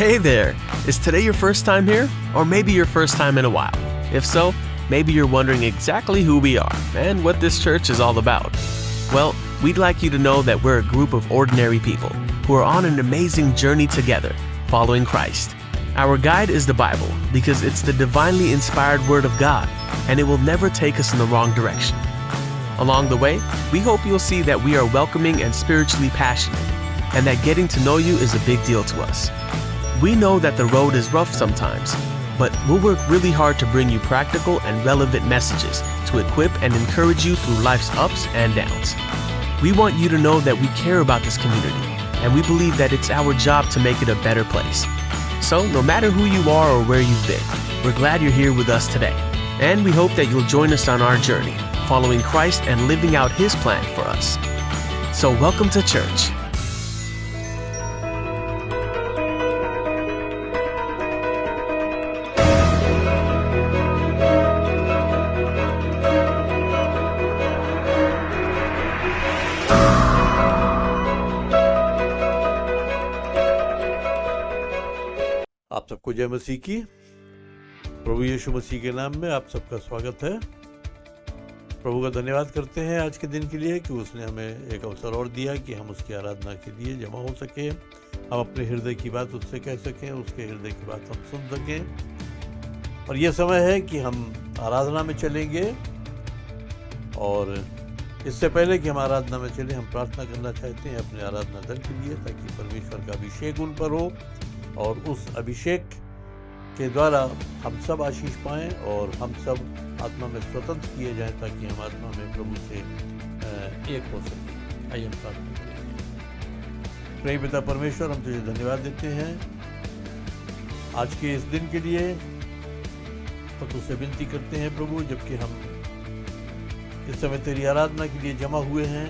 Hey there! Is today your first time here? Or maybe your first time in a while? If so, maybe you're wondering exactly who we are and what this church is all about. Well, we'd like you to know that we're a group of ordinary people who are on an amazing journey together, following Christ. Our guide is the Bible because it's the divinely inspired Word of God, and it will never take us in the wrong direction. Along the way, we hope you'll see that we are welcoming and spiritually passionate, and that getting to know you is a big deal to us. We know that the road is rough sometimes, but we'll work really hard to bring you practical and relevant messages to equip and encourage you through life's ups and downs. We want you to know that we care about this community, and we believe that it's our job to make it a better place. So, no matter who you are or where you've been, we're glad you're here with us today, and we hope that you'll join us on our journey, following Christ and living out His plan for us. So, welcome to church. आप सबको जय मसीह की। प्रभु यीशु मसीह के नाम में आप सबका स्वागत है। प्रभु का धन्यवाद करते हैं आज के दिन के लिए कि उसने हमें एक अवसर और दिया कि हम उसकी आराधना के लिए जमा हो सकें, हम अपने हृदय की बात उससे कह सकें, उसके हृदय की बात हम सुन सकें। और यह समय है कि हम आराधना में चलेंगे, और इससे पहले कि हम आराधना में चलें, हम प्रार्थना करना चाहते हैं अपने आराधना दल के लिए, ताकि परमेश्वर का अभिषेक उन पर हो और उस अभिषेक के द्वारा हम सब आशीष पाएं और हम सब आत्मा में स्वतंत्र किए जाएं, ताकि हम आत्मा में प्रभु से एक हो सकें। आइए हम प्रार्थना करेंगे। प्रिय पिता परमेश्वर, हम तुझे धन्यवाद देते हैं आज के इस दिन के लिए, तो तुझसे विनती करते हैं प्रभु, जबकि हम इस समय तेरी आराधना के लिए जमा हुए हैं,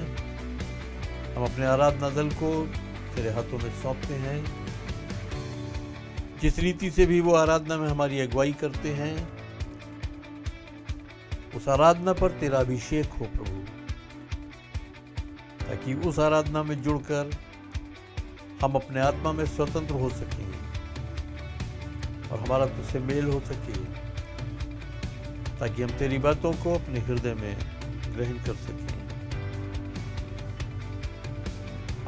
हम अपने आराधना दल को तेरे हाथों में सौंपते हैं। जिस रीति से भी वो आराधना में हमारी अगुवाई करते हैं, उस आराधना पर तेरा अभिषेक हो प्रभु, ताकि उस आराधना में जुड़कर हम अपने आत्मा में स्वतंत्र हो सकें और हमारा तुझसे मेल हो सके, ताकि हम तेरी बातों को अपने हृदय में ग्रहण कर सकें।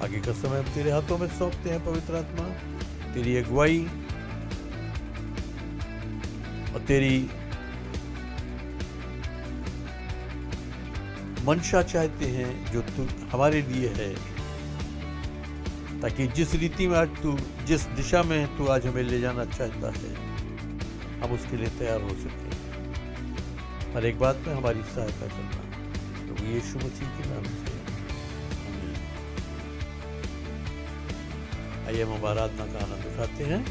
आगे का समय हम तेरे हाथों में सौंपते हैं पवित्र आत्मा। तेरी अगुवाई और तेरी मंशा चाहते हैं जो तू हमारे लिए है, ताकि जिस रीति में आज तू, जिस दिशा में तू आज हमें ले जाना चाहता है, हम उसके लिए तैयार हो सके। हर एक बात में हमारी सहायता करना, तो यीशु मसीह के नाम से आमीन। आइए हम आराधना का आनंद उठाते हैं।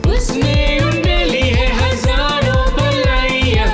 उसने उंडेली है हजारों भलाइयाँ,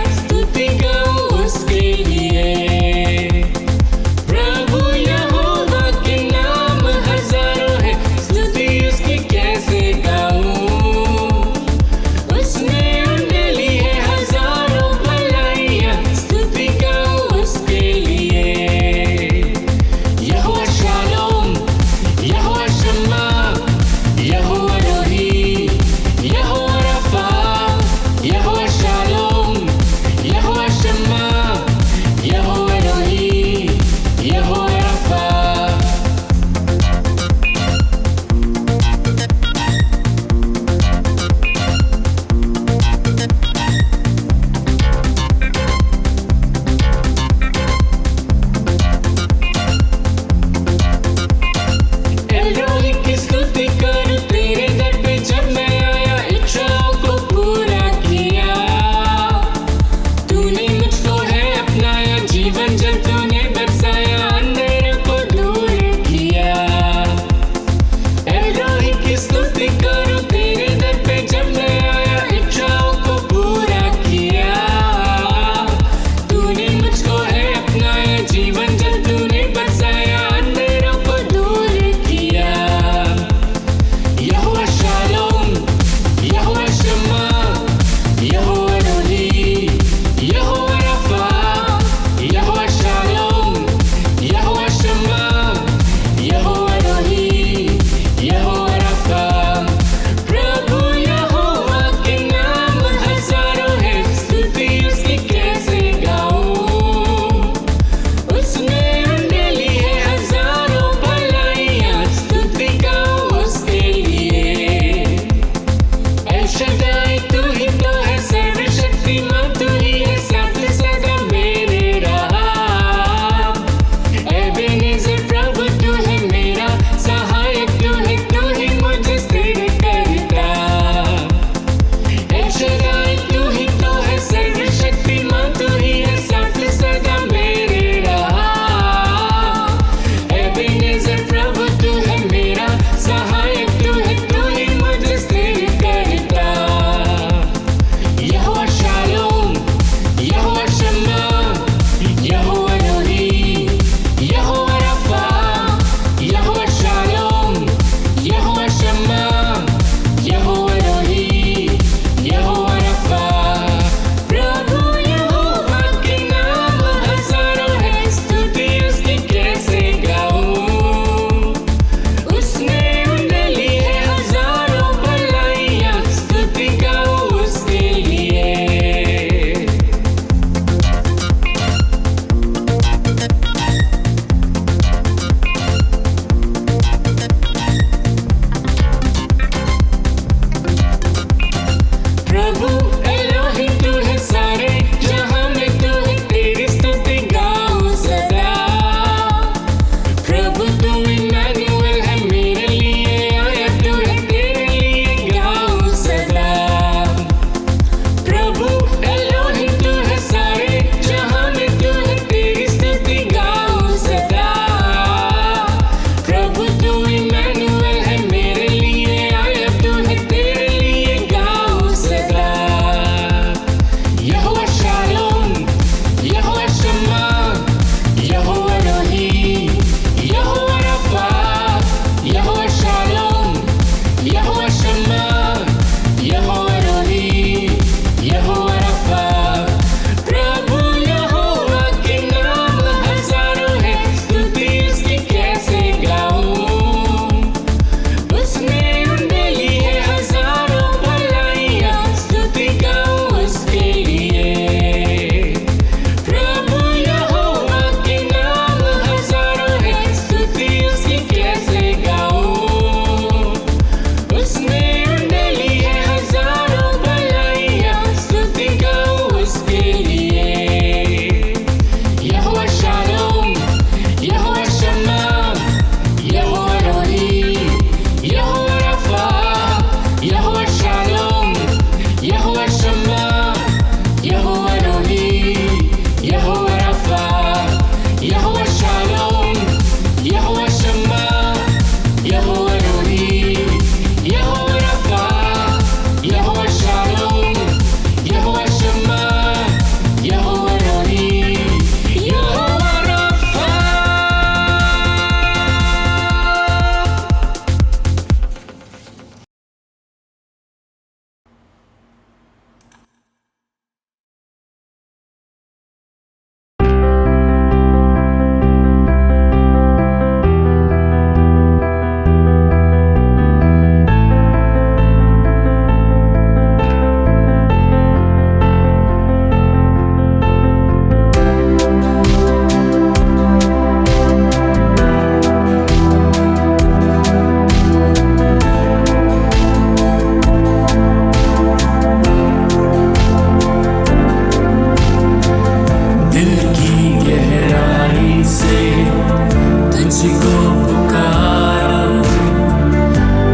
तुझको पुकारा,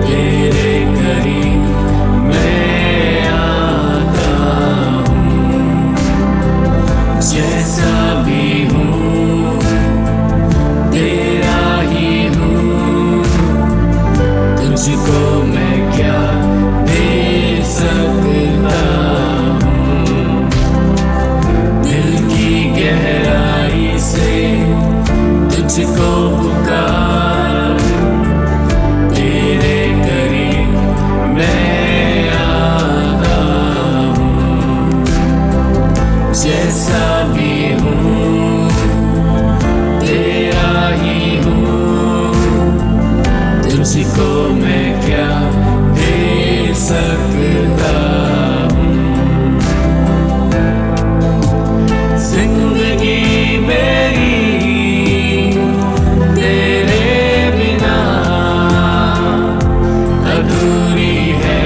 तेरे करीब मैं आता हूँ। जैसा भी हूँ तेरा ही हूँ, तुझको मैं क्या दे सकता हूँ। दिल की गहराई से तुझको पुकारा, तेरे करीब मैं आता हूँ। जैसा भी हूँ तेरा ही हूँ, तुझको मैं क्या दे सकता हूँ। जिंदगी मेरी तेरे बिना अधूरी है।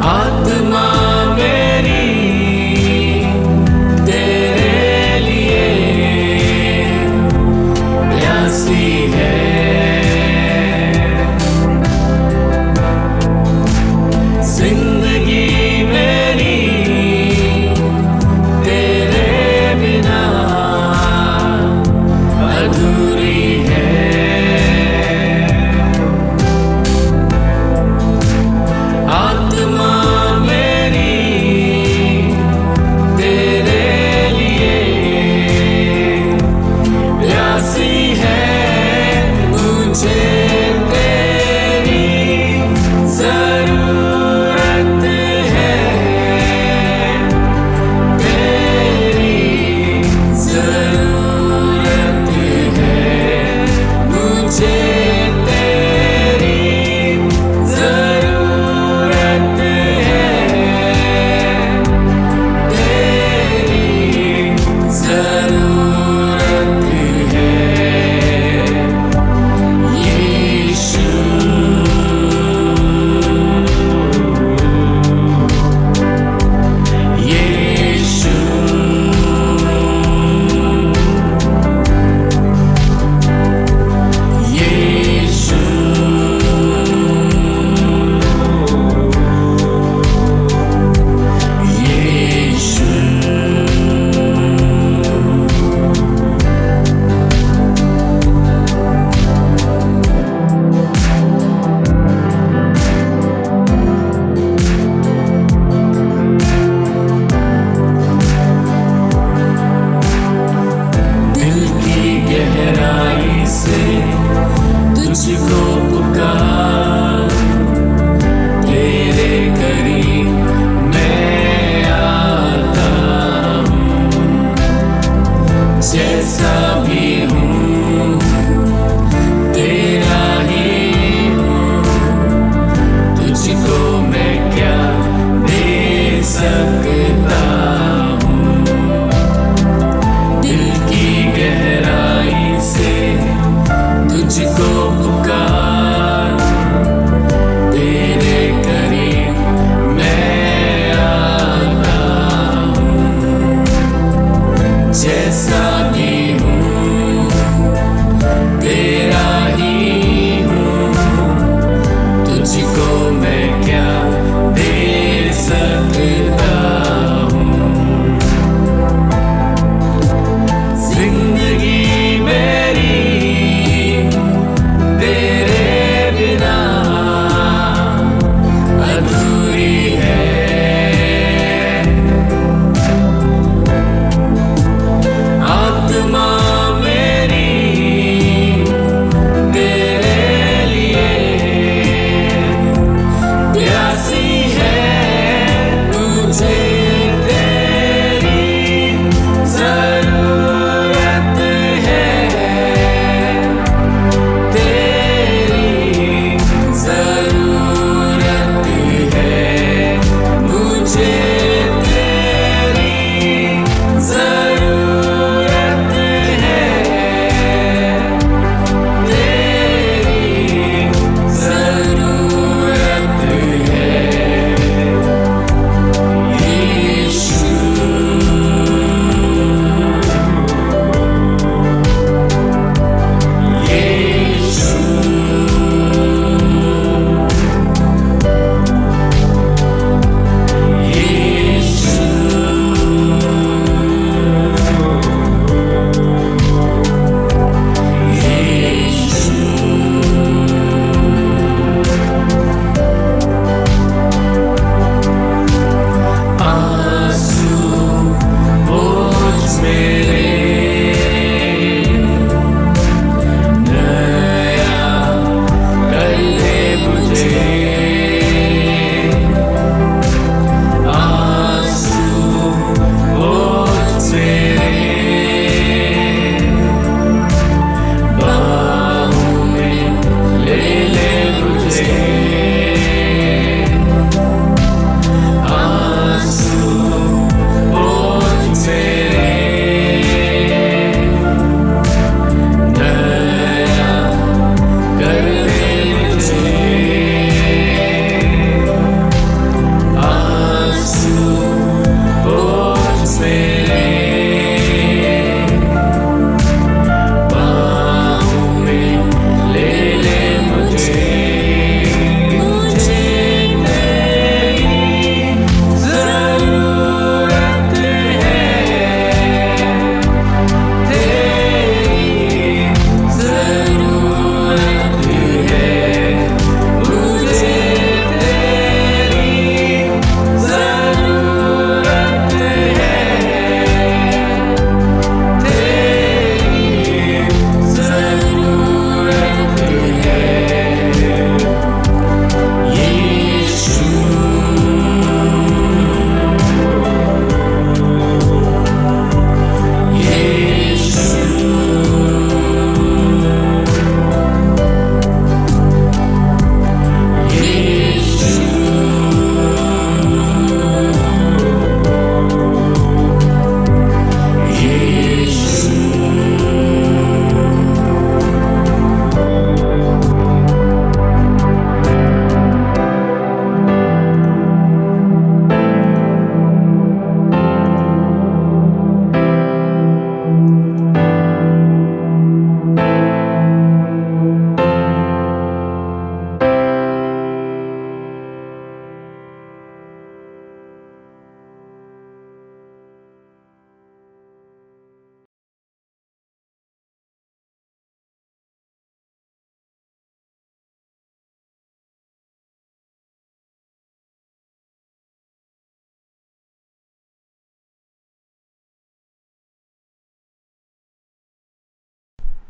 आत्मा मेरी तेरे लिए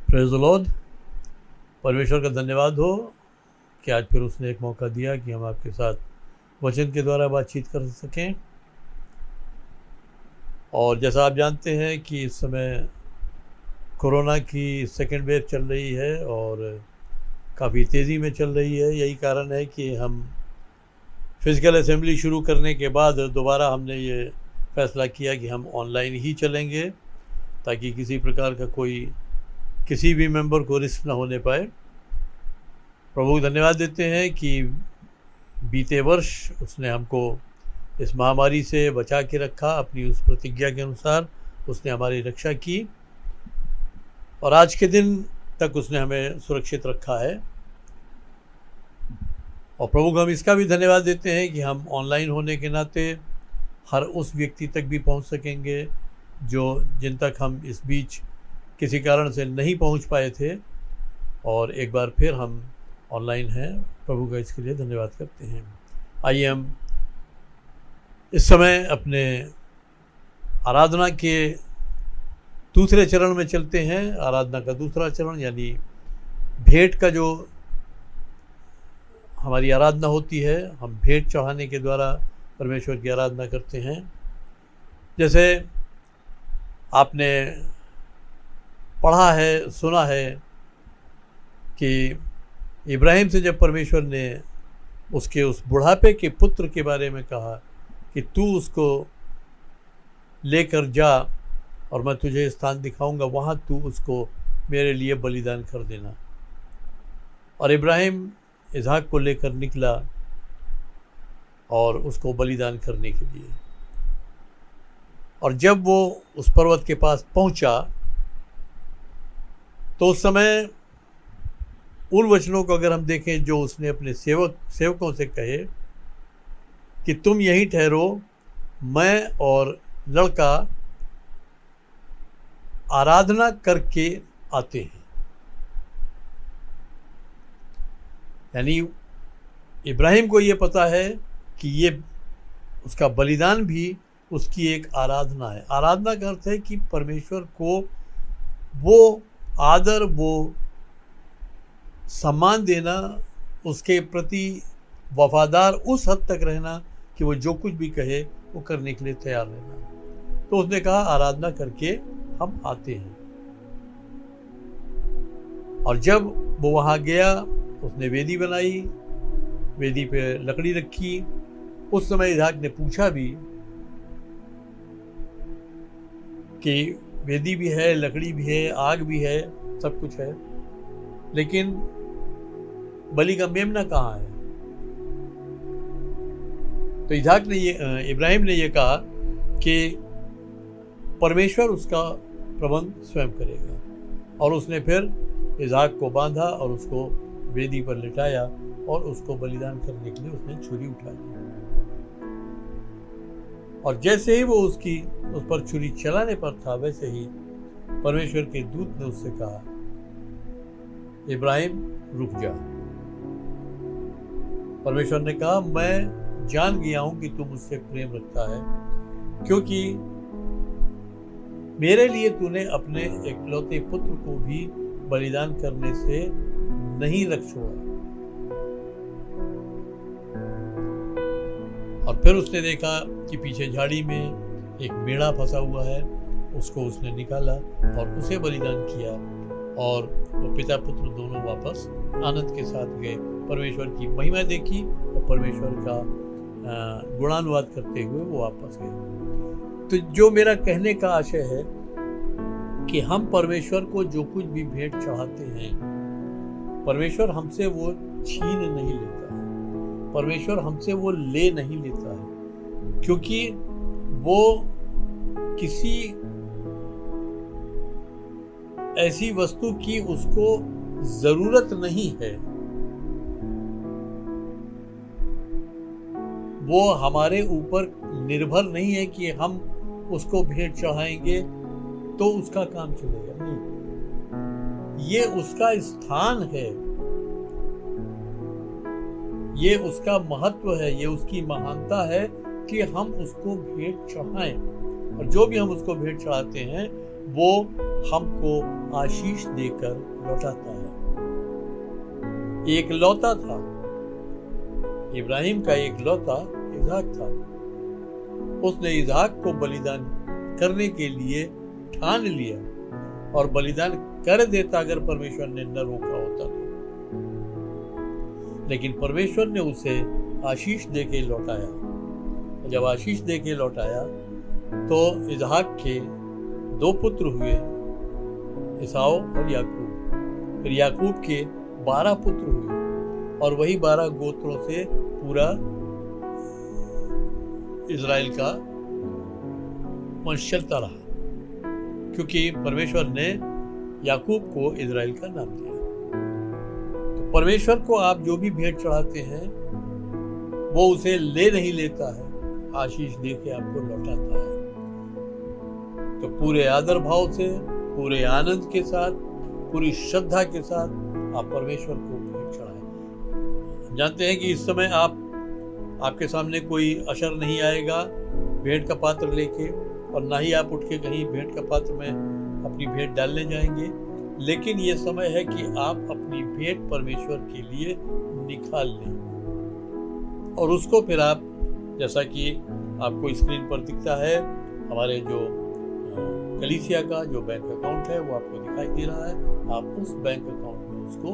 प्रेज़ द लॉर्ड। परमेश्वर का धन्यवाद हो कि आज फिर उसने एक मौका दिया कि हम आपके साथ वचन के द्वारा बातचीत कर सकें। और जैसा आप जानते हैं कि इस समय कोरोना की सेकेंड वेव चल रही है और काफ़ी तेज़ी में चल रही है। यही कारण है कि हम फिज़िकल असेंबली शुरू करने के बाद दोबारा हमने ये फ़ैसला किया कि हम ऑनलाइन ही चलेंगे, ताकि किसी प्रकार का किसी भी मेंबर को रिस्क ना होने पाए। प्रभु को धन्यवाद देते हैं कि बीते वर्ष उसने हमको इस महामारी से बचा के रखा। अपनी उस प्रतिज्ञा के अनुसार उसने हमारी रक्षा की और आज के दिन तक उसने हमें सुरक्षित रखा है। और प्रभु को हम इसका भी धन्यवाद देते हैं कि हम ऑनलाइन होने के नाते हर उस व्यक्ति तक भी पहुंच सकेंगे जिन तक हम इस बीच किसी कारण से नहीं पहुंच पाए थे। और एक बार फिर हम ऑनलाइन हैं। प्रभु का इसके लिए धन्यवाद करते हैं। आइए हम इस समय अपने आराधना के दूसरे चरण में चलते हैं। आराधना का दूसरा चरण यानी भेंट का जो हमारी आराधना होती है, हम भेंट चढ़ाने के द्वारा परमेश्वर की आराधना करते हैं। जैसे आपने पढ़ा है, सुना है कि इब्राहिम से जब परमेश्वर ने उसके उस बुढ़ापे के पुत्र के बारे में कहा कि तू उसको लेकर जा और मैं तुझे स्थान दिखाऊंगा, वहाँ तू उसको मेरे लिए बलिदान कर देना। और इब्राहिम इसहाक को लेकर निकला और उसको बलिदान करने के लिए। और जब वो उस पर्वत के पास पहुंचा तो उस समय उन वचनों को अगर हम देखें जो उसने अपने सेवकों से कहे कि तुम यहीं ठहरो, मैं और लड़का आराधना करके आते हैं। यानी इब्राहिम को ये पता है कि ये उसका बलिदान भी उसकी एक आराधना है। आराधना का अर्थ है कि परमेश्वर को वो आदर, वो सम्मान देना, उसके प्रति वफादार उस हद तक रहना कि वो जो कुछ भी कहे वो करने के लिए तैयार रहना। तो उसने कहा आराधना करके हम आते हैं। और जब वो वहाँ गया, उसने वेदी बनाई, वेदी पे लकड़ी रखी। उस समय इसहाक ने पूछा भी कि वेदी भी है, लकड़ी भी है, आग भी है, सब कुछ है, लेकिन बलि का मेमना कहाँ है? तो इब्राहिम ने ये कहा कि परमेश्वर उसका प्रबंध स्वयं करेगा। और उसने फिर इसहाक को बांधा और उसको वेदी पर लिटाया और उसको बलिदान करने के लिए उसने छुरी उठा ली। और जैसे ही वो उस पर छुरी चलाने पर था, वैसे ही परमेश्वर के दूत ने उससे कहा, इब्राहिम रुक जा। परमेश्वर ने कहा, मैं जान गया हूं कि तू मुझसे प्रेम रखता है, क्योंकि मेरे लिए तूने अपने इकलौते पुत्र को भी बलिदान करने से नहीं रख छोड़ा। और फिर उसने देखा कि पीछे झाड़ी में एक मेढ़ा फंसा हुआ है, उसको उसने निकाला और उसे बलिदान किया। और वो पिता पुत्र दोनों वापस आनंद के साथ गए, परमेश्वर की महिमा देखी और परमेश्वर का गुणानुवाद करते हुए वो वापस गए। तो जो मेरा कहने का आशय है कि हम परमेश्वर को जो कुछ भी भेंट चढ़ाते हैं, परमेश्वर हमसे वो छीन नहीं लेता है, परमेश्वर हमसे वो ले नहीं लेता है, क्योंकि वो किसी ऐसी वस्तु की उसको जरूरत नहीं है। वो हमारे ऊपर निर्भर नहीं है कि हम उसको भेंट चढ़ाएंगे तो उसका काम चलेगा, नहीं। ये उसका स्थान है, ये उसका महत्व है, ये उसकी महानता है कि हम उसको भेंट चढ़ाएं। और जो भी हम उसको भेंट चढ़ाते हैं वो हमको आशीष देकर लौटाता है। एक लौता था, इब्राहिम का एक लौता इसहाक था। उसने इसहाक को बलिदान करने के लिए ठान लिया और बलिदान कर देता अगर परमेश्वर ने न रोका होता तो। लेकिन परमेश्वर ने उसे आशीष देके लौटाया। जब आशीष देके लौटाया तो इसहाक के 2 पुत्र हुए, एसाव और याकूब। फिर याकूब के 12 पुत्र हुए और वही 12 गोत्रों से पूरा इजराइल का वंश चलता रहा, क्योंकि परमेश्वर ने याकूब को इजराइल का नाम दिया। तो परमेश्वर को आप जो भी भेंट चढ़ाते हैं वो उसे ले नहीं लेता है, आशीष दे के आपको लौटाता है। तो पूरे आदर भाव से, पूरे आनंद के साथ, पूरी श्रद्धा के साथ आप परमेश्वर को भेंट चढ़ाएं। हम जानते हैं कि इस समय आपके सामने कोई अशर नहीं आएगा भेंट का पात्र लेके, और ना ही आप उठ के कहीं भेंट का पात्र में अपनी भेंट डालने जाएंगे। लेकिन ये समय है कि आप अपनी भेंट परमेश्वर के लिए निकाल लें और उसको फिर आप, जैसा कि आपको स्क्रीन पर दिखता है, हमारे जो कलीसिया का जो बैंक अकाउंट है वो आपको दिखाई दे रहा है, आप उस बैंक अकाउंट में उसको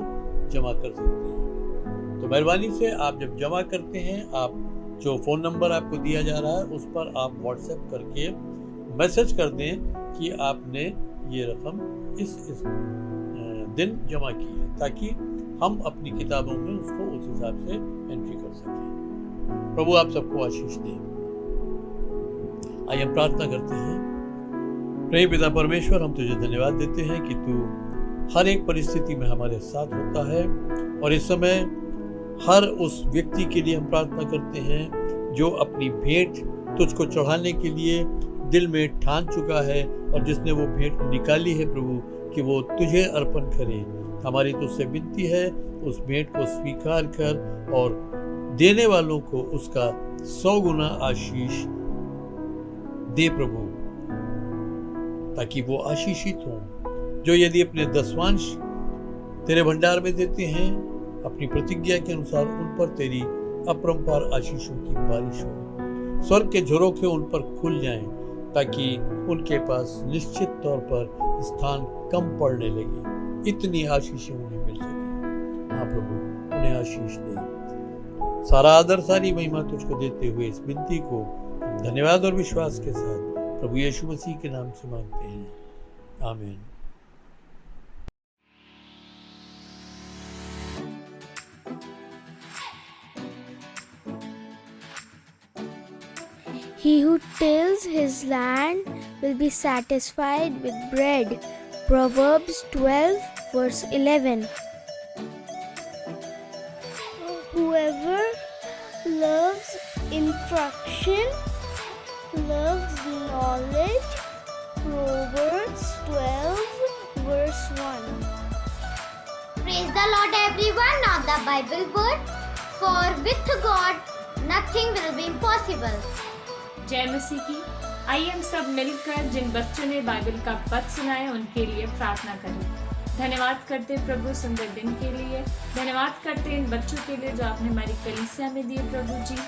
जमा कर सकते हैं। तो मेहरबानी से आप जब जमा करते हैं, आप जो फ़ोन नंबर आपको दिया जा रहा है उस पर आप व्हाट्सएप करके मैसेज कर दें कि आपने ये रकम इस दिन जमा की है, ताकि हम अपनी किताबों में उसको उस हिसाब से एंट्री कर सकें। प्रभु आप सबको आशीष दें। आइए हम प्रार्थना करते हैं। प्रेम पिता परमेश्वर, हम तुझे धन्यवाद देते हैं कि तू हर एक परिस्थिति में हमारे साथ होता है, और इस समय हर उस व्यक्ति के लिए हम प्रार्थना करते हैं जो अपनी भेंट तुझको चढ़ाने के लिए दिल में ठान चुका है और जिसने वो भेंट निकाली है प्रभु, कि वो तुझे अर्पण करे। हमारी तुझसे विनती है, उस भेंट को स्वीकार कर और देने वालों को उसका 100 गुना आशीष दे प्रभु, ताकि वो आशीषित हों। जो यदि अपने 10वांश तेरे भंडार में देते हैं, अपनी प्रतिज्ञा के अनुसार उन पर तेरी अपरंपार आशीषों की बारिश हो, स्वर्ग के झरोखे उन पर खुल जाएं, ताकि उनके पास निश्चित तौर पर स्थान कम पड़ने लगे, इतनी आशीषें उन्हें मिल सके। हाँ प्रभु, उन्हें आशीष दे। सारा आदर, सारी महिमा तुझको देते हुए इस विनती को धन्यवाद और विश्वास के साथ प्रभु यीशु मसीह के नाम से मांगते हैं, आमीन। He who tills his land will be satisfied with bread. Proverbs 12 verse 11. Whoever loves instruction loves knowledge. Proverbs 12 verse 1. Praise the Lord everyone. Now the Bible word. For with God nothing will be impossible. जय मसीह की। आइए हम सब मिलकर जिन बच्चों ने Bible का पद सुना है उनके लिए प्रार्थना करें। धन्यवाद करते प्रभु सुंदर दिन के लिए, धन्यवाद करते इन बच्चों के लिए जो आपने हमारी कलीसिया में दिए प्रभु जी।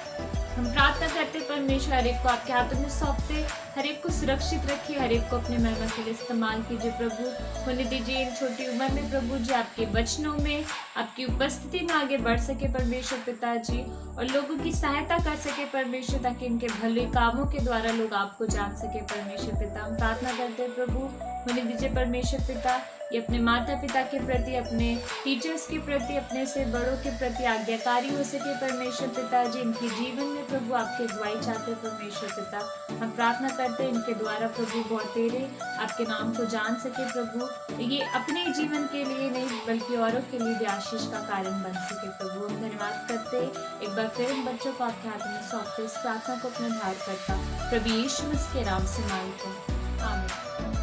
हम प्रार्थना करते परमेश्वर हर एक को आपके हाथों में सौंपते, हर एक को सुरक्षित रखिए, हर एक को अपने महिमा के लिए इस्तेमाल कीजिए प्रभु। होने दीजिए इन छोटी उम्र में प्रभु जी आपके वचनों में, आपकी उपस्थिति में आगे बढ़ सके परमेश्वर पिताजी, और लोगों की सहायता कर सके परमेश्वर, ताकि इनके भले कामों के द्वारा लोग आपको जान सके परमेश्वर पिता। हम प्रार्थना करते हैं प्रभु, होने दीजिए परमेश्वर पिता ये अपने माता पिता के प्रति, अपने टीचर्स के प्रति, अपने से बड़ों के प्रति आज्ञाकारी हो सके परमेश्वर पिताजी। इनके जीवन में प्रभु आपकी अगुवाई चाहते परमेश्वर पिता। हम प्रार्थना करते हैं इनके द्वारा प्रभु बहुत तेरे आपके नाम को जान सके प्रभु, ये अपने जीवन के लिए नहीं बल्कि औरों के लिए भी आशीष का कारण बन सके प्रभु। हम धन्यवाद करते एक बार फिर इन बच्चों को आपके हाथों में सौंपते, इस प्रार्थना को अपने धार करता प्रभु यीशु मसीह के नाम से मांगते हैं, आमीन।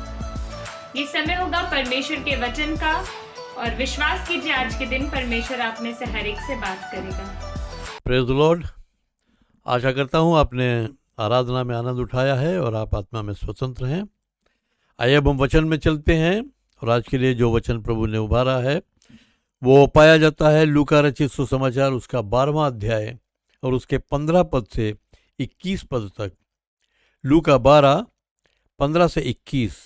ये समय होगा परमेश्वर के वचन का, और विश्वास कीजिए आज के दिन परमेश्वर आप में से हर एक से बात करेगा। Praise the Lord. आशा करता हूँ आपने आराधना में आनंद उठाया है और आप आत्मा में स्वतंत्र हैं। आइए अब हम वचन में चलते हैं और आज के लिए जो वचन प्रभु ने उभारा है वो पाया जाता है लूका रचित सुसमाचार उसका 12वां अध्याय और उसके 15 पद से 21 पद तक। लूका 12 15 से 21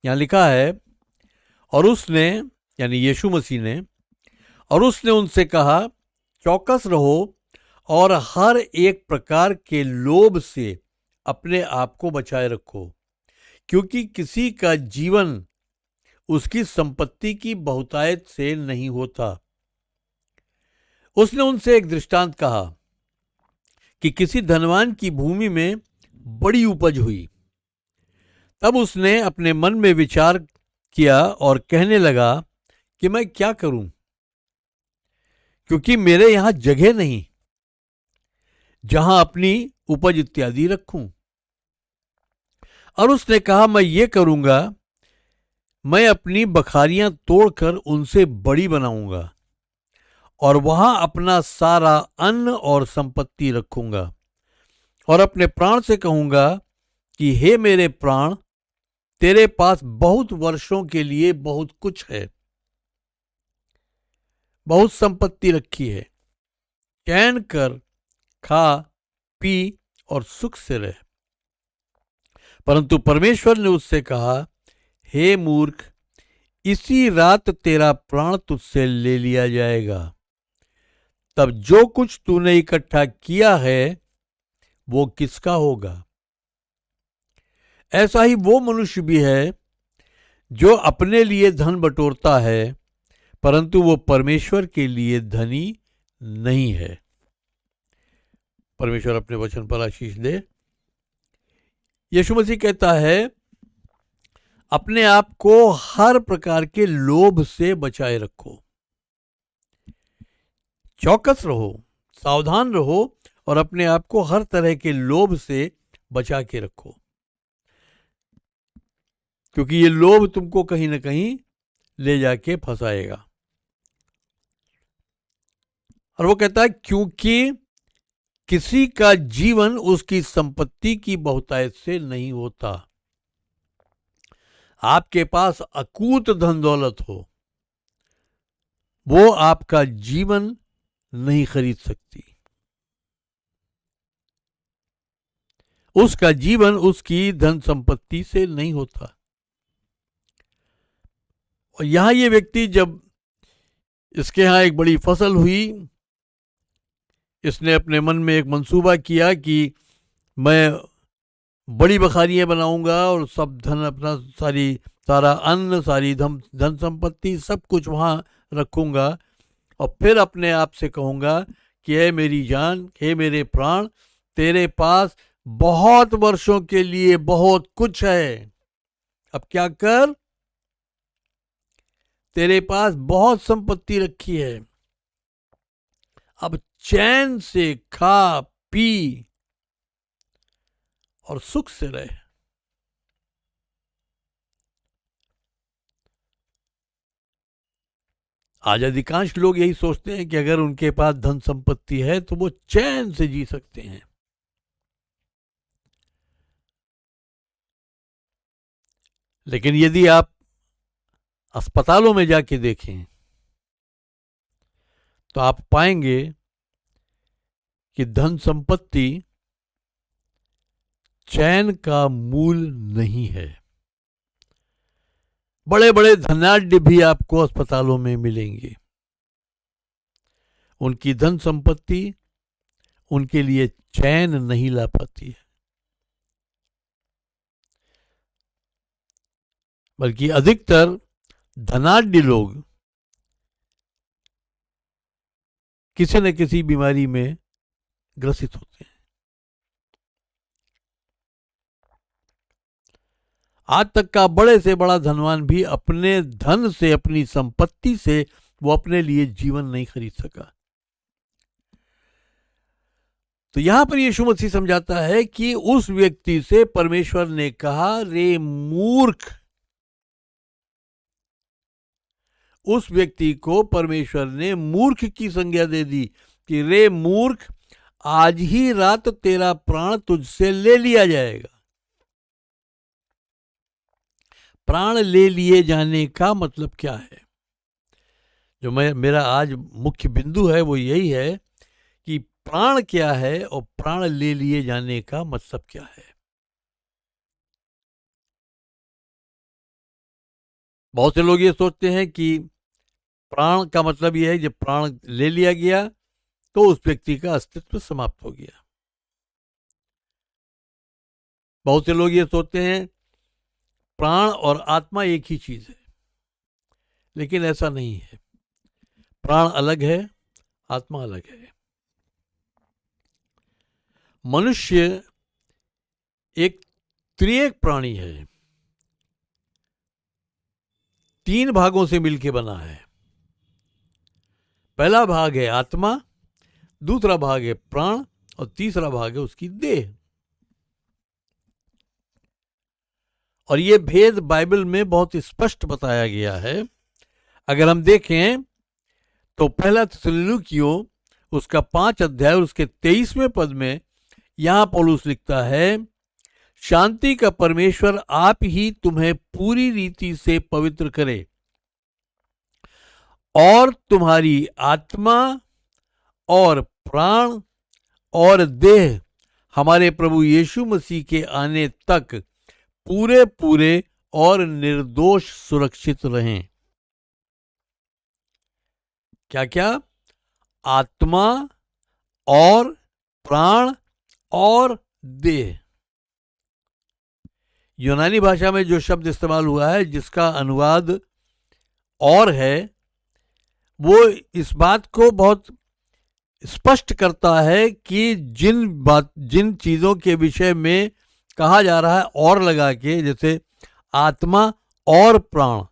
यहाँ लिखा है, और उसने यानी यीशु मसीह ने, और उसने उनसे कहा, चौकस रहो और हर एक प्रकार के लोभ से अपने आप को बचाए रखो, क्योंकि किसी का जीवन उसकी संपत्ति की बहुतायत से नहीं होता। उसने उनसे एक दृष्टांत कहा कि किसी धनवान की भूमि में बड़ी उपज हुई। तब उसने अपने मन में विचार किया और कहने लगा कि मैं क्या करूं, क्योंकि मेरे यहां जगह नहीं जहां अपनी उपज इत्यादि रखूं। और उसने कहा, मैं ये करूंगा, मैं अपनी बखारियां तोड़कर उनसे बड़ी बनाऊंगा और वहां अपना सारा अन्न और संपत्ति रखूंगा, और अपने प्राण से कहूंगा कि हे मेरे प्राण, तेरे पास बहुत वर्षों के लिए बहुत कुछ है, बहुत संपत्ति रखी है, चैन कर, खा पी और सुख से रह। परंतु परमेश्वर ने उससे कहा, हे मूर्ख, इसी रात तेरा प्राण तुझसे ले लिया जाएगा। तब जो कुछ तूने इकट्ठा किया है वो किसका होगा? ऐसा ही वो मनुष्य भी है जो अपने लिए धन बटोरता है, परंतु वो परमेश्वर के लिए धनी नहीं है। परमेश्वर अपने वचन पर आशीष दे। यीशु मसीह कहता है, अपने आप को हर प्रकार के लोभ से बचाए रखो, चौकस रहो, सावधान रहो और अपने आप को हर तरह के लोभ से बचा के रखो, क्योंकि ये लोभ तुमको कहीं ना कहीं ले जाके फंसाएगा। और वो कहता है, क्योंकि किसी का जीवन उसकी संपत्ति की बहुतायत से नहीं होता। आपके पास अकूत धन दौलत हो, वो आपका जीवन नहीं खरीद सकती। उसका जीवन उसकी धन संपत्ति से नहीं होता। और यहां ये व्यक्ति, जब इसके यहां एक बड़ी फसल हुई, इसने अपने मन में एक मंसूबा किया कि मैं बड़ी बखारियां बनाऊंगा और सब धन अपना सारा अन्न, सारी धन संपत्ति सब कुछ वहां रखूंगा, और फिर अपने आप से कहूंगा कि हे मेरी जान, हे मेरे प्राण, तेरे पास बहुत वर्षों के लिए बहुत कुछ है। अब क्या कर, तेरे पास बहुत संपत्ति रखी है, अब चैन से खा पी और सुख से रहे। आज अधिकांश लोग यही सोचते हैं कि अगर उनके पास धन संपत्ति है तो वो चैन से जी सकते हैं। लेकिन यदि आप अस्पतालों में जाके देखें तो आप पाएंगे कि धन संपत्ति चैन का मूल नहीं है। बड़े बड़े धनाढ्य भी आपको अस्पतालों में मिलेंगे, उनकी धन संपत्ति उनके लिए चैन नहीं ला पाती है, बल्कि अधिकतर धनाढ्य लोग किसी न किसी बीमारी में ग्रसित होते हैं। आज तक का बड़े से बड़ा धनवान भी अपने धन से, अपनी संपत्ति से वो अपने लिए जीवन नहीं खरीद सका। तो यहां पर यीशु मसीह समझाता है कि उस व्यक्ति से परमेश्वर ने कहा, रे मूर्ख। उस व्यक्ति को परमेश्वर ने मूर्ख की संज्ञा दे दी कि रे मूर्ख, आज ही रात तेरा प्राण तुझसे ले लिया जाएगा। प्राण ले लिए जाने का मतलब क्या है? जो मेरा आज मुख्य बिंदु है वो यही है कि प्राण क्या है और प्राण ले लिए जाने का मतलब क्या है। बहुत से लोग ये सोचते हैं कि प्राण का मतलब यह है जब प्राण ले लिया गया तो उस व्यक्ति का अस्तित्व समाप्त हो गया। बहुत से लोग ये सोचते हैं प्राण और आत्मा एक ही चीज है, लेकिन ऐसा नहीं है। प्राण अलग है, आत्मा अलग है। मनुष्य एक त्रिएक प्राणी है, 3 भागों से मिलकर बना है। पहला भाग है आत्मा, दूसरा भाग है प्राण और तीसरा भाग है उसकी देह। और ये भेद बाइबल में बहुत स्पष्ट बताया गया है। अगर हम देखें तो पहला थिस्सलुनीकियों उसका 5 अध्याय उसके 23वें पद में यहां पौलुस लिखता है, शांति का परमेश्वर आप ही तुम्हें पूरी रीति से पवित्र करे और तुम्हारी आत्मा और प्राण और देह हमारे प्रभु यीशु मसीह के आने तक पूरे पूरे और निर्दोष सुरक्षित रहें। क्या क्या? आत्मा और प्राण और देह। यूनानी भाषा में जो शब्द इस्तेमाल हुआ है जिसका अनुवाद और है, वो इस बात को बहुत स्पष्ट करता है कि जिन चीजों के विषय में कहा जा रहा है और लगा के, जैसे आत्मा और प्राण,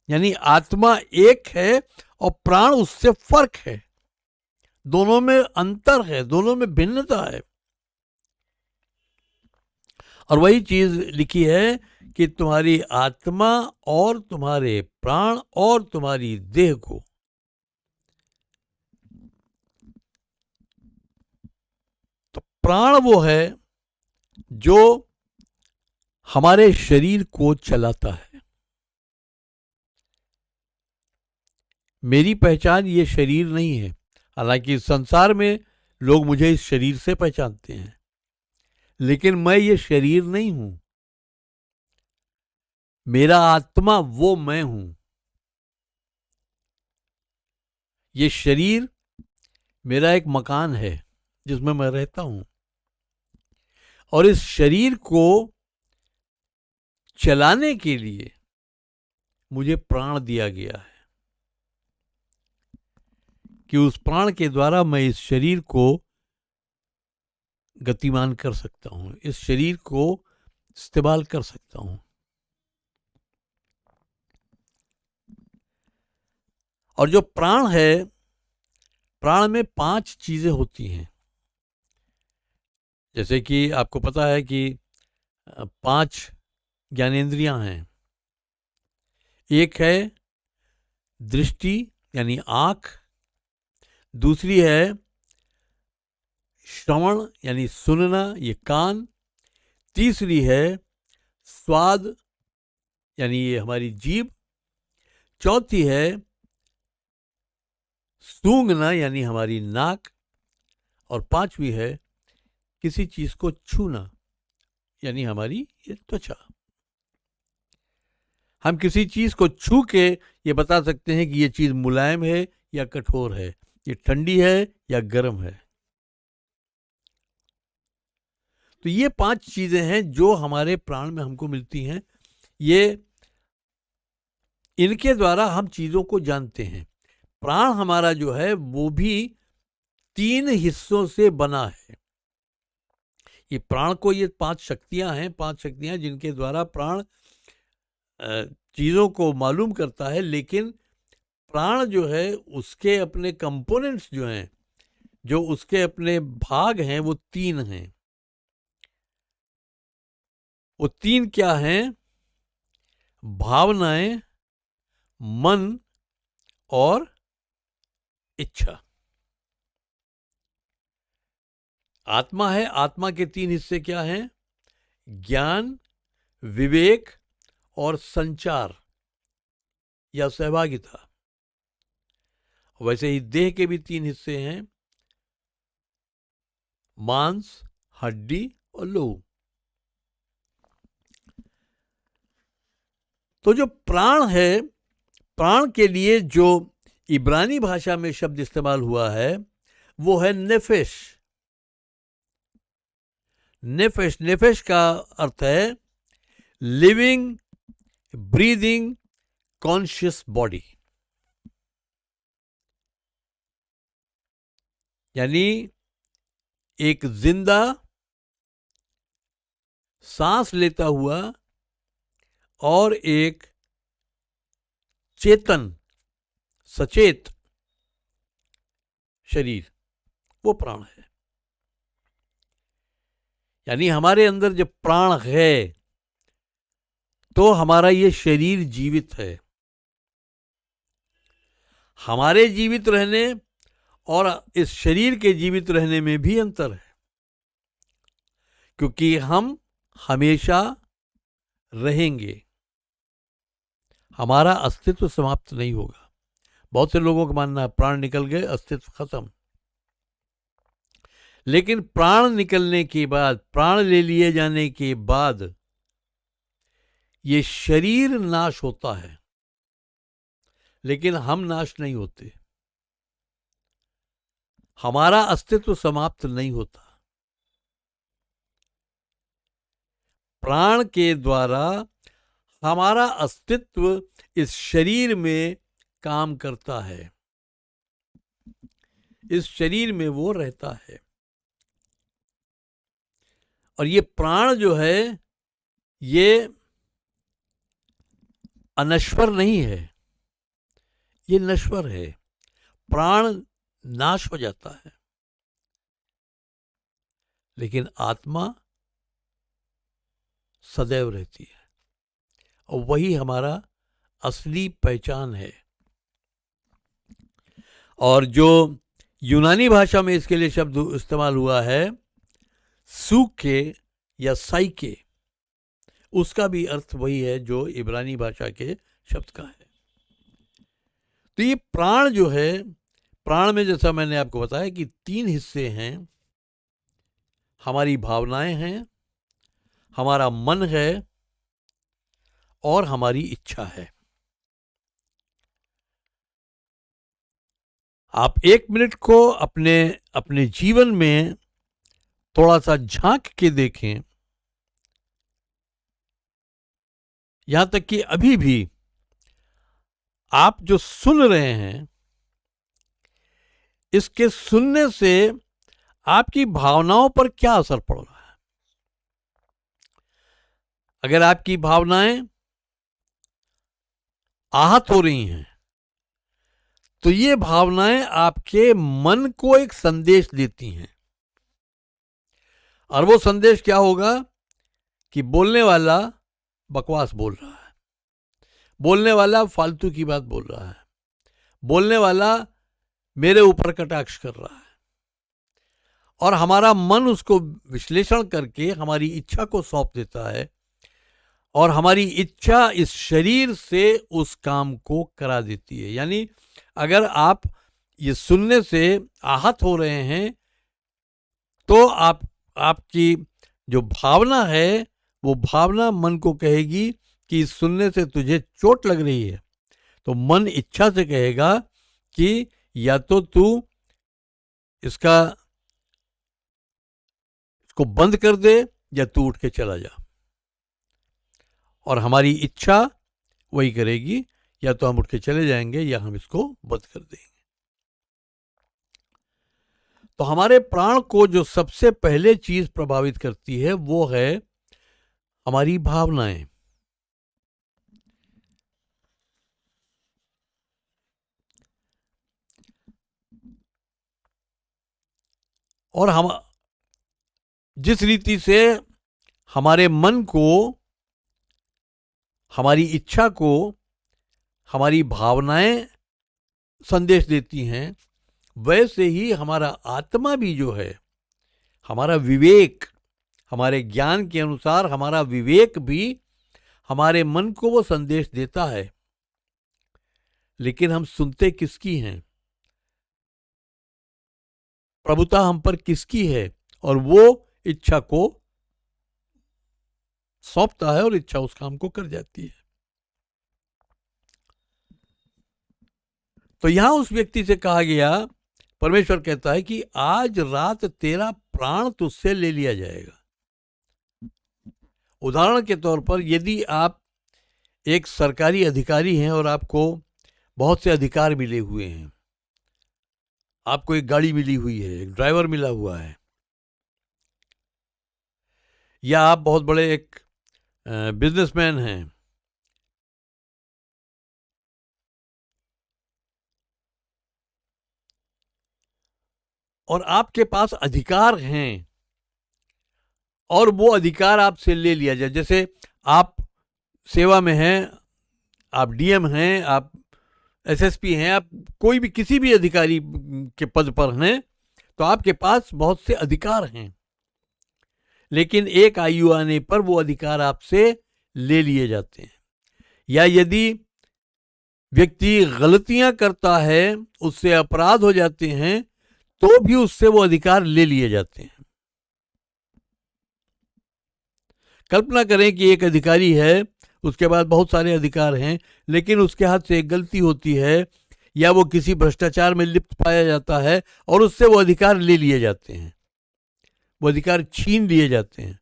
यानी आत्मा एक है और प्राण उससे फर्क है, दोनों में अंतर है, दोनों में भिन्नता है। और वही चीज लिखी है कि तुम्हारी आत्मा और तुम्हारे प्राण और तुम्हारी देह को, तो प्राण वो है जो हमारे शरीर को चलाता है। मेरी पहचान ये शरीर नहीं है, हालांकि इस संसार में लोग मुझे इस शरीर से पहचानते हैं, लेकिन मैं ये शरीर नहीं हूं। मेरा आत्मा वो मैं हूं। ये शरीर मेरा एक मकान है जिसमें मैं रहता हूं, और इस शरीर को चलाने के लिए मुझे प्राण दिया गया है कि उस प्राण के द्वारा मैं इस शरीर को गतिमान कर सकता हूं, इस शरीर को इस्तेमाल कर सकता हूं। और जो प्राण है, प्राण में 5 चीजें होती हैं। जैसे कि आपको पता है कि 5 ज्ञानेंद्रियां हैं। एक है दृष्टि यानी आंख, दूसरी है श्रवण यानी सुनना, ये कान, तीसरी है स्वाद यानी ये हमारी जीभ, चौथी है सूंघना यानी हमारी नाक, और 5वीं है किसी चीज को छूना यानी हमारी ये त्वचा। हम किसी चीज को छू के ये बता सकते हैं कि ये चीज मुलायम है या कठोर है, ये ठंडी है या गर्म है। तो ये 5 चीजें हैं जो हमारे प्राण में हमको मिलती हैं। ये इनके द्वारा हम चीजों को जानते हैं। प्राण हमारा जो है वो भी 3 हिस्सों से बना है। ये प्राण को ये 5 शक्तियां हैं, 5 शक्तियां जिनके द्वारा प्राण चीजों को मालूम करता है। लेकिन प्राण जो है उसके अपने कंपोनेंट्स जो हैं, जो उसके अपने भाग हैं, वो 3 हैं। वो 3 क्या हैं? भावनाएं, मन और इच्छा। आत्मा है, आत्मा के 3 हिस्से क्या हैं? ज्ञान, विवेक और संचार या सहभागिता। वैसे ही देह के भी 3 हिस्से हैं, मांस, हड्डी और लहू। तो जो प्राण है, प्राण के लिए जो इब्रानी भाषा में शब्द इस्तेमाल हुआ है वो है नेफेश। नेफेश, नेफेश का अर्थ है लिविंग, ब्रीदिंग, कॉन्शियस बॉडी। यानी एक जिंदा, सांस लेता हुआ और एक चेतन, सचेत शरीर, वो प्राण है। यानी हमारे अंदर जब प्राण है तो हमारा ये शरीर जीवित है। हमारे जीवित रहने और इस शरीर के जीवित रहने में भी अंतर है, क्योंकि हम हमेशा रहेंगे, हमारा अस्तित्व समाप्त नहीं होगा। बहुत से लोगों का मानना है प्राण निकल गए, अस्तित्व खत्म। लेकिन प्राण निकलने के बाद, प्राण ले लिए जाने के बाद ये शरीर नाश होता है, लेकिन हम नाश नहीं होते, हमारा अस्तित्व समाप्त नहीं होता। प्राण के द्वारा हमारा अस्तित्व इस शरीर में काम करता है, इस शरीर में वो रहता है। और ये प्राण जो है ये अनश्वर नहीं है, ये नश्वर है। प्राण नाश हो जाता है, लेकिन आत्मा सदैव रहती है, और वही हमारा असली पहचान है। और जो यूनानी भाषा में इसके लिए शब्द इस्तेमाल हुआ है सूके या साइके, उसका भी अर्थ वही है जो इब्रानी भाषा के शब्द का है। तो ये प्राण जो है, प्राण में जैसा मैंने आपको बताया कि 3 हिस्से हैं। हमारी भावनाएं हैं, हमारा मन है और हमारी इच्छा है। आप 1 मिनट को अपने जीवन में थोड़ा सा झांक के देखें। यहां तक कि अभी भी आप जो सुन रहे हैं, इसके सुनने से आपकी भावनाओं पर क्या असर पड़ रहा है। अगर आपकी भावनाएं आहत हो रही हैं, तो ये भावनाएं आपके मन को एक संदेश देती हैं। और वो संदेश क्या होगा कि बोलने वाला बकवास बोल रहा है, बोलने वाला फालतू की बात बोल रहा है, बोलने वाला मेरे ऊपर कटाक्ष कर रहा है। और हमारा मन उसको विश्लेषण करके हमारी इच्छा को सौंप देता है, और हमारी इच्छा इस शरीर से उस काम को करा देती है। यानी अगर आप ये सुनने से आहत हो रहे हैं, तो आपकी जो भावना है, वो भावना मन को कहेगी कि इस सुनने से तुझे चोट लग रही है। तो मन इच्छा से कहेगा कि या तो तू इसको बंद कर दे या तू उठ के चला जा। और हमारी इच्छा वही करेगी, या तो हम उठ के चले जाएंगे या हम इसको बंद कर देंगे। तो हमारे प्राण को जो सबसे पहले चीज प्रभावित करती है वो है हमारी भावनाएं। और हम जिस रीति से हमारे मन को, हमारी इच्छा को हमारी भावनाएं संदेश देती हैं, वैसे ही हमारा आत्मा भी जो है, हमारा विवेक, हमारे ज्ञान के अनुसार हमारा विवेक भी हमारे मन को वो संदेश देता है, लेकिन हम सुनते किसकी हैं, प्रभुता हम पर किसकी है, और वो इच्छा को सौंपता है और इच्छा उस काम को कर जाती है। तो यहां उस व्यक्ति से कहा गया, परमेश्वर कहता है कि आज रात तेरा प्राण तुझसे ले लिया जाएगा। उदाहरण के तौर पर, यदि आप एक सरकारी अधिकारी हैं और आपको बहुत से अधिकार मिले हुए हैं, आपको एक गाड़ी मिली हुई है, एक ड्राइवर मिला हुआ है, या आप बहुत बड़े एक बिजनेसमैन हैं, और आपके पास अधिकार हैं, और वो अधिकार आपसे ले लिया जाए। जैसे आप सेवा में हैं, आप डीएम हैं, आप एसएसपी हैं, आप कोई भी किसी भी अधिकारी के पद पर हैं, तो आपके पास बहुत से अधिकार हैं, लेकिन एक आयु आने पर वो अधिकार आपसे ले लिए जाते हैं। या यदि व्यक्ति गलतियां करता है, उससे अपराध हो जाते हैं, तो भी उससे वो अधिकार ले लिए जाते हैं। कल्पना करें कि एक अधिकारी है, उसके बाद बहुत सारे अधिकार हैं, लेकिन उसके हाथ से एक गलती होती है, या वो किसी भ्रष्टाचार में लिप्त पाया जाता है और उससे वो अधिकार ले लिए जाते हैं, वो अधिकार छीन लिए जाते हैं।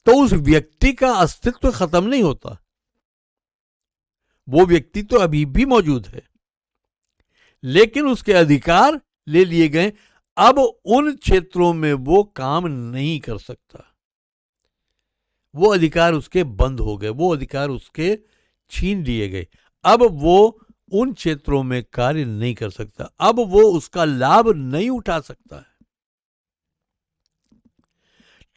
तो उस व्यक्ति का अस्तित्व खत्म नहीं होता, वो व्यक्ति तो अभी भी मौजूद है, लेकिन उसके अधिकार ले लिए गए। अब उन क्षेत्रों में वो काम नहीं कर सकता, वो अधिकार उसके बंद हो गए, वो अधिकार उसके छीन लिए गए। अब वो उन क्षेत्रों में कार्य नहीं कर सकता, अब वो उसका लाभ नहीं उठा सकता है।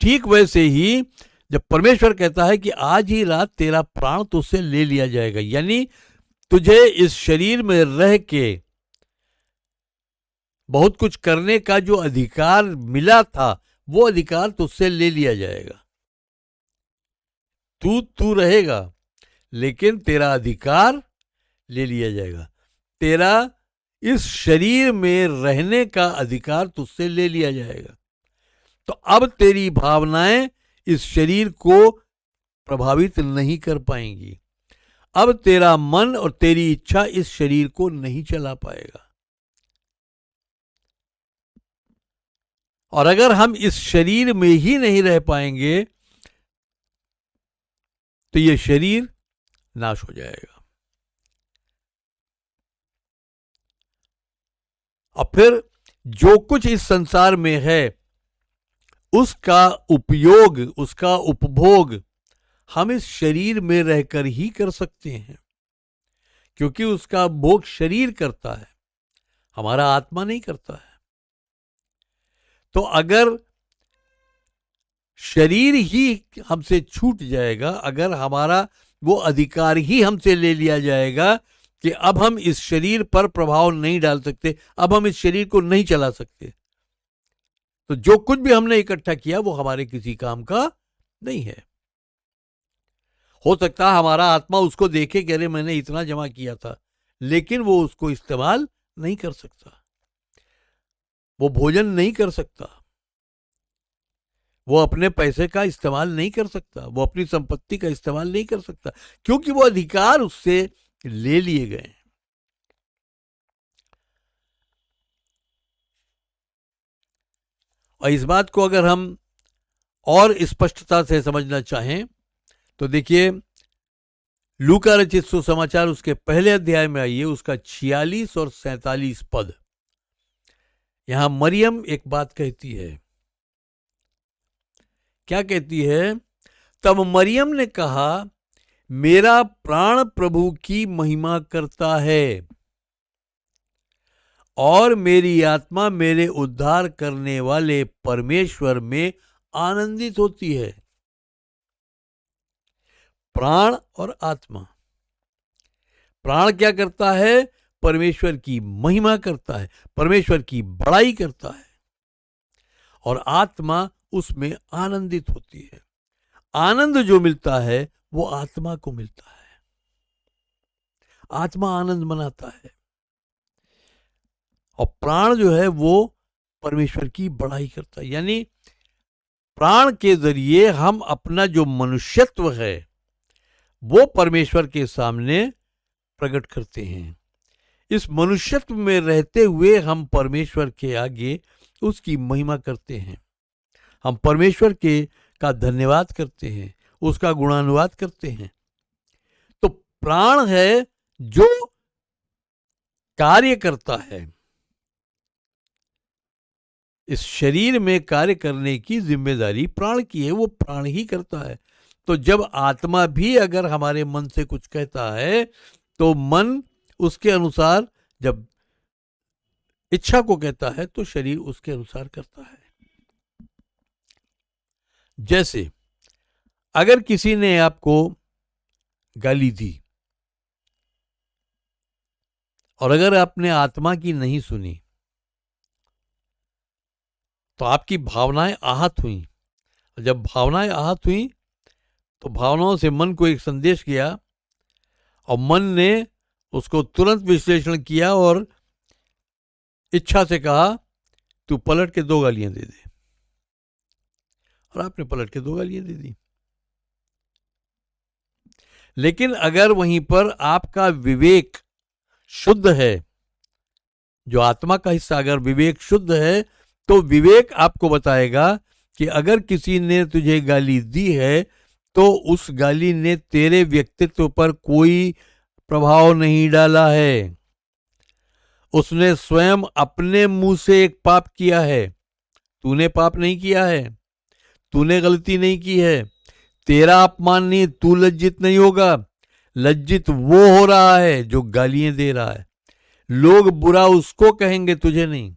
ठीक वैसे ही जब परमेश्वर कहता है कि आज ही रात तेरा प्राण तुझसे ले लिया जाएगा, यानी तुझे इस शरीर में रह के बहुत कुछ करने का जो अधिकार मिला था, वो अधिकार तुझसे ले लिया जाएगा। तू रहेगा, लेकिन तेरा अधिकार ले लिया जाएगा। तेरा इस शरीर में रहने का अधिकार तुझसे ले लिया जाएगा। तो अब तेरी भावनाएं इस शरीर को प्रभावित नहीं कर पाएंगी। अब तेरा मन और तेरी इच्छा इस शरीर को नहीं चला पाएगा। और अगर हम इस शरीर में ही नहीं रह पाएंगे, तो ये शरीर नाश हो जाएगा। और फिर जो कुछ इस संसार में है, उसका उपयोग, उसका उपभोग हम इस शरीर में रहकर ही कर सकते हैं, क्योंकि उसका भोग शरीर करता है, हमारा आत्मा नहीं करता है। तो अगर शरीर ही हमसे छूट जाएगा, अगर हमारा वो अधिकार ही हमसे ले लिया जाएगा कि अब हम इस शरीर पर प्रभाव नहीं डाल सकते, अब हम इस शरीर को नहीं चला सकते, तो जो कुछ भी हमने इकट्ठा किया वो हमारे किसी काम का नहीं है। हो सकता है हमारा आत्मा उसको देखे कि अरे मैंने इतना जमा किया था, लेकिन वो उसको इस्तेमाल नहीं कर सकता, वो भोजन नहीं कर सकता, वो अपने पैसे का इस्तेमाल नहीं कर सकता, वो अपनी संपत्ति का इस्तेमाल नहीं कर सकता, क्योंकि वो अधिकार उससे ले लिए गए। और इस बात को अगर हम और स्पष्टता से समझना चाहें तो देखिए, लूका रचित सुसमाचार उसके पहले अध्याय में आइए, उसका 46 और 47 पद। यहां मरियम एक बात कहती है। क्या कहती है? तब मरियम ने कहा, मेरा प्राण प्रभु की महिमा करता है, और मेरी आत्मा मेरे उद्धार करने वाले परमेश्वर में आनंदित होती है। प्राण और आत्मा, प्राण क्या करता है? परमेश्वर की महिमा करता है, परमेश्वर की बड़ाई करता है, और आत्मा उसमें आनंदित होती है। आनंद जो मिलता है वो आत्मा को मिलता है। आत्मा आनंद मनाता है और प्राण जो है वो परमेश्वर की बड़ाई करता है। यानी प्राण के जरिए हम अपना जो मनुष्यत्व है वो परमेश्वर के सामने प्रकट करते हैं। इस मनुष्यत्व में रहते हुए हम परमेश्वर के आगे उसकी महिमा करते हैं। हम परमेश्वर के का धन्यवाद करते हैं, उसका गुणानुवाद करते हैं। तो प्राण है जो कार्य करता है। इस शरीर में कार्य करने की जिम्मेदारी प्राण की है, वो प्राण ही करता है। तो जब आत्मा भी अगर हमारे मन से कुछ कहता है तो मन उसके अनुसार, जब इच्छा को कहता है तो शरीर उसके अनुसार करता है। जैसे अगर किसी ने आपको गाली दी और अगर आपने आत्मा की नहीं सुनी तो आपकी भावनाएं आहत हुई। जब भावनाएं आहत हुई तो भावनाओं से मन को एक संदेश गया और मन ने उसको तुरंत विश्लेषण किया और इच्छा से कहा तू पलट के 2 गालियां दे दे, और आपने पलट के 2 गालियां दे दी। लेकिन अगर वहीं पर आपका विवेक शुद्ध है, जो आत्मा का हिस्सा अगर विवेक शुद्ध है, तो विवेक आपको बताएगा कि अगर किसी ने तुझे गाली दी है तो उस गाली ने तेरे व्यक्तित्व पर कोई प्रभाव नहीं डाला है। उसने स्वयं अपने मुंह से एक पाप किया है, तूने पाप नहीं किया है, तूने गलती नहीं की है। तेरा अपमान नहीं, तू लज्जित नहीं होगा, लज्जित वो हो रहा है जो गालियां दे रहा है। लोग बुरा उसको कहेंगे, तुझे नहीं।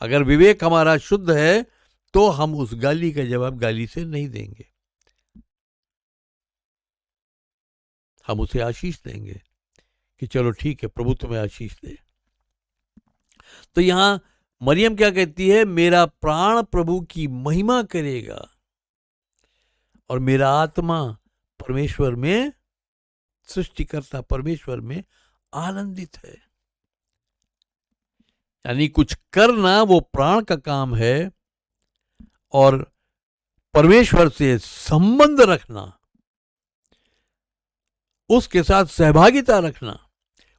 अगर विवेक हमारा शुद्ध है तो हम उस गाली का जवाब गाली से नहीं देंगे, हम उसे आशीष देंगे कि चलो ठीक है, प्रभु तुम्हें आशीष दे। तो यहां मरियम क्या कहती है, मेरा प्राण प्रभु की महिमा करेगा और मेरा आत्मा परमेश्वर में, सृष्टिकर्ता परमेश्वर में आनंदित है। यानी कुछ करना वो प्राण का काम है और परमेश्वर से संबंध रखना, उसके साथ सहभागिता रखना,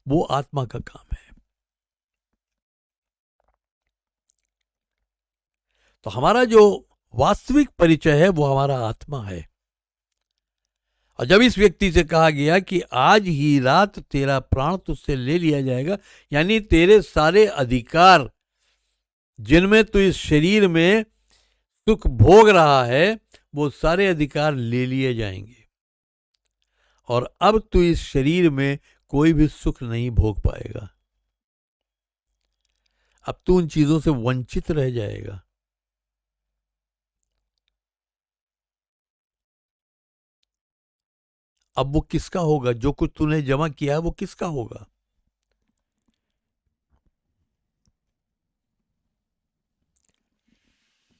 वो आत्मा का काम है। तो हमारा जो वास्तविक परिचय है वो हमारा आत्मा है। और जब इस व्यक्ति से कहा गया कि आज ही रात तेरा प्राण तुझसे ले लिया जाएगा, यानी तेरे सारे अधिकार जिनमें तू इस शरीर में सुख भोग रहा है वो सारे अधिकार ले लिए जाएंगे और अब तू इस शरीर में कोई भी सुख नहीं भोग पाएगा। अब तू उन चीजों से वंचित रह जाएगा। अब वो किसका होगा? जो कुछ तूने जमा किया है वो किसका होगा?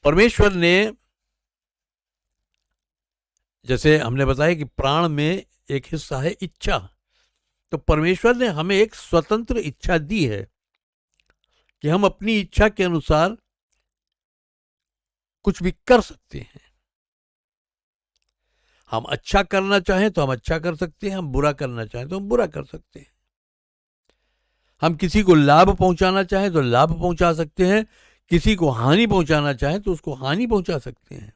परमेश्वर ने, जैसे हमने बताया कि प्राण में एक हिस्सा है इच्छा, तो परमेश्वर ने हमें एक स्वतंत्र इच्छा दी है कि हम अपनी इच्छा के अनुसार कुछ भी कर सकते हैं। हम अच्छा करना चाहें तो हम अच्छा कर सकते हैं, हम बुरा करना चाहें तो हम बुरा कर सकते हैं। हम किसी को लाभ पहुंचाना चाहें तो लाभ पहुंचा सकते हैं, किसी को हानि पहुंचाना चाहें तो उसको हानि पहुंचा सकते हैं।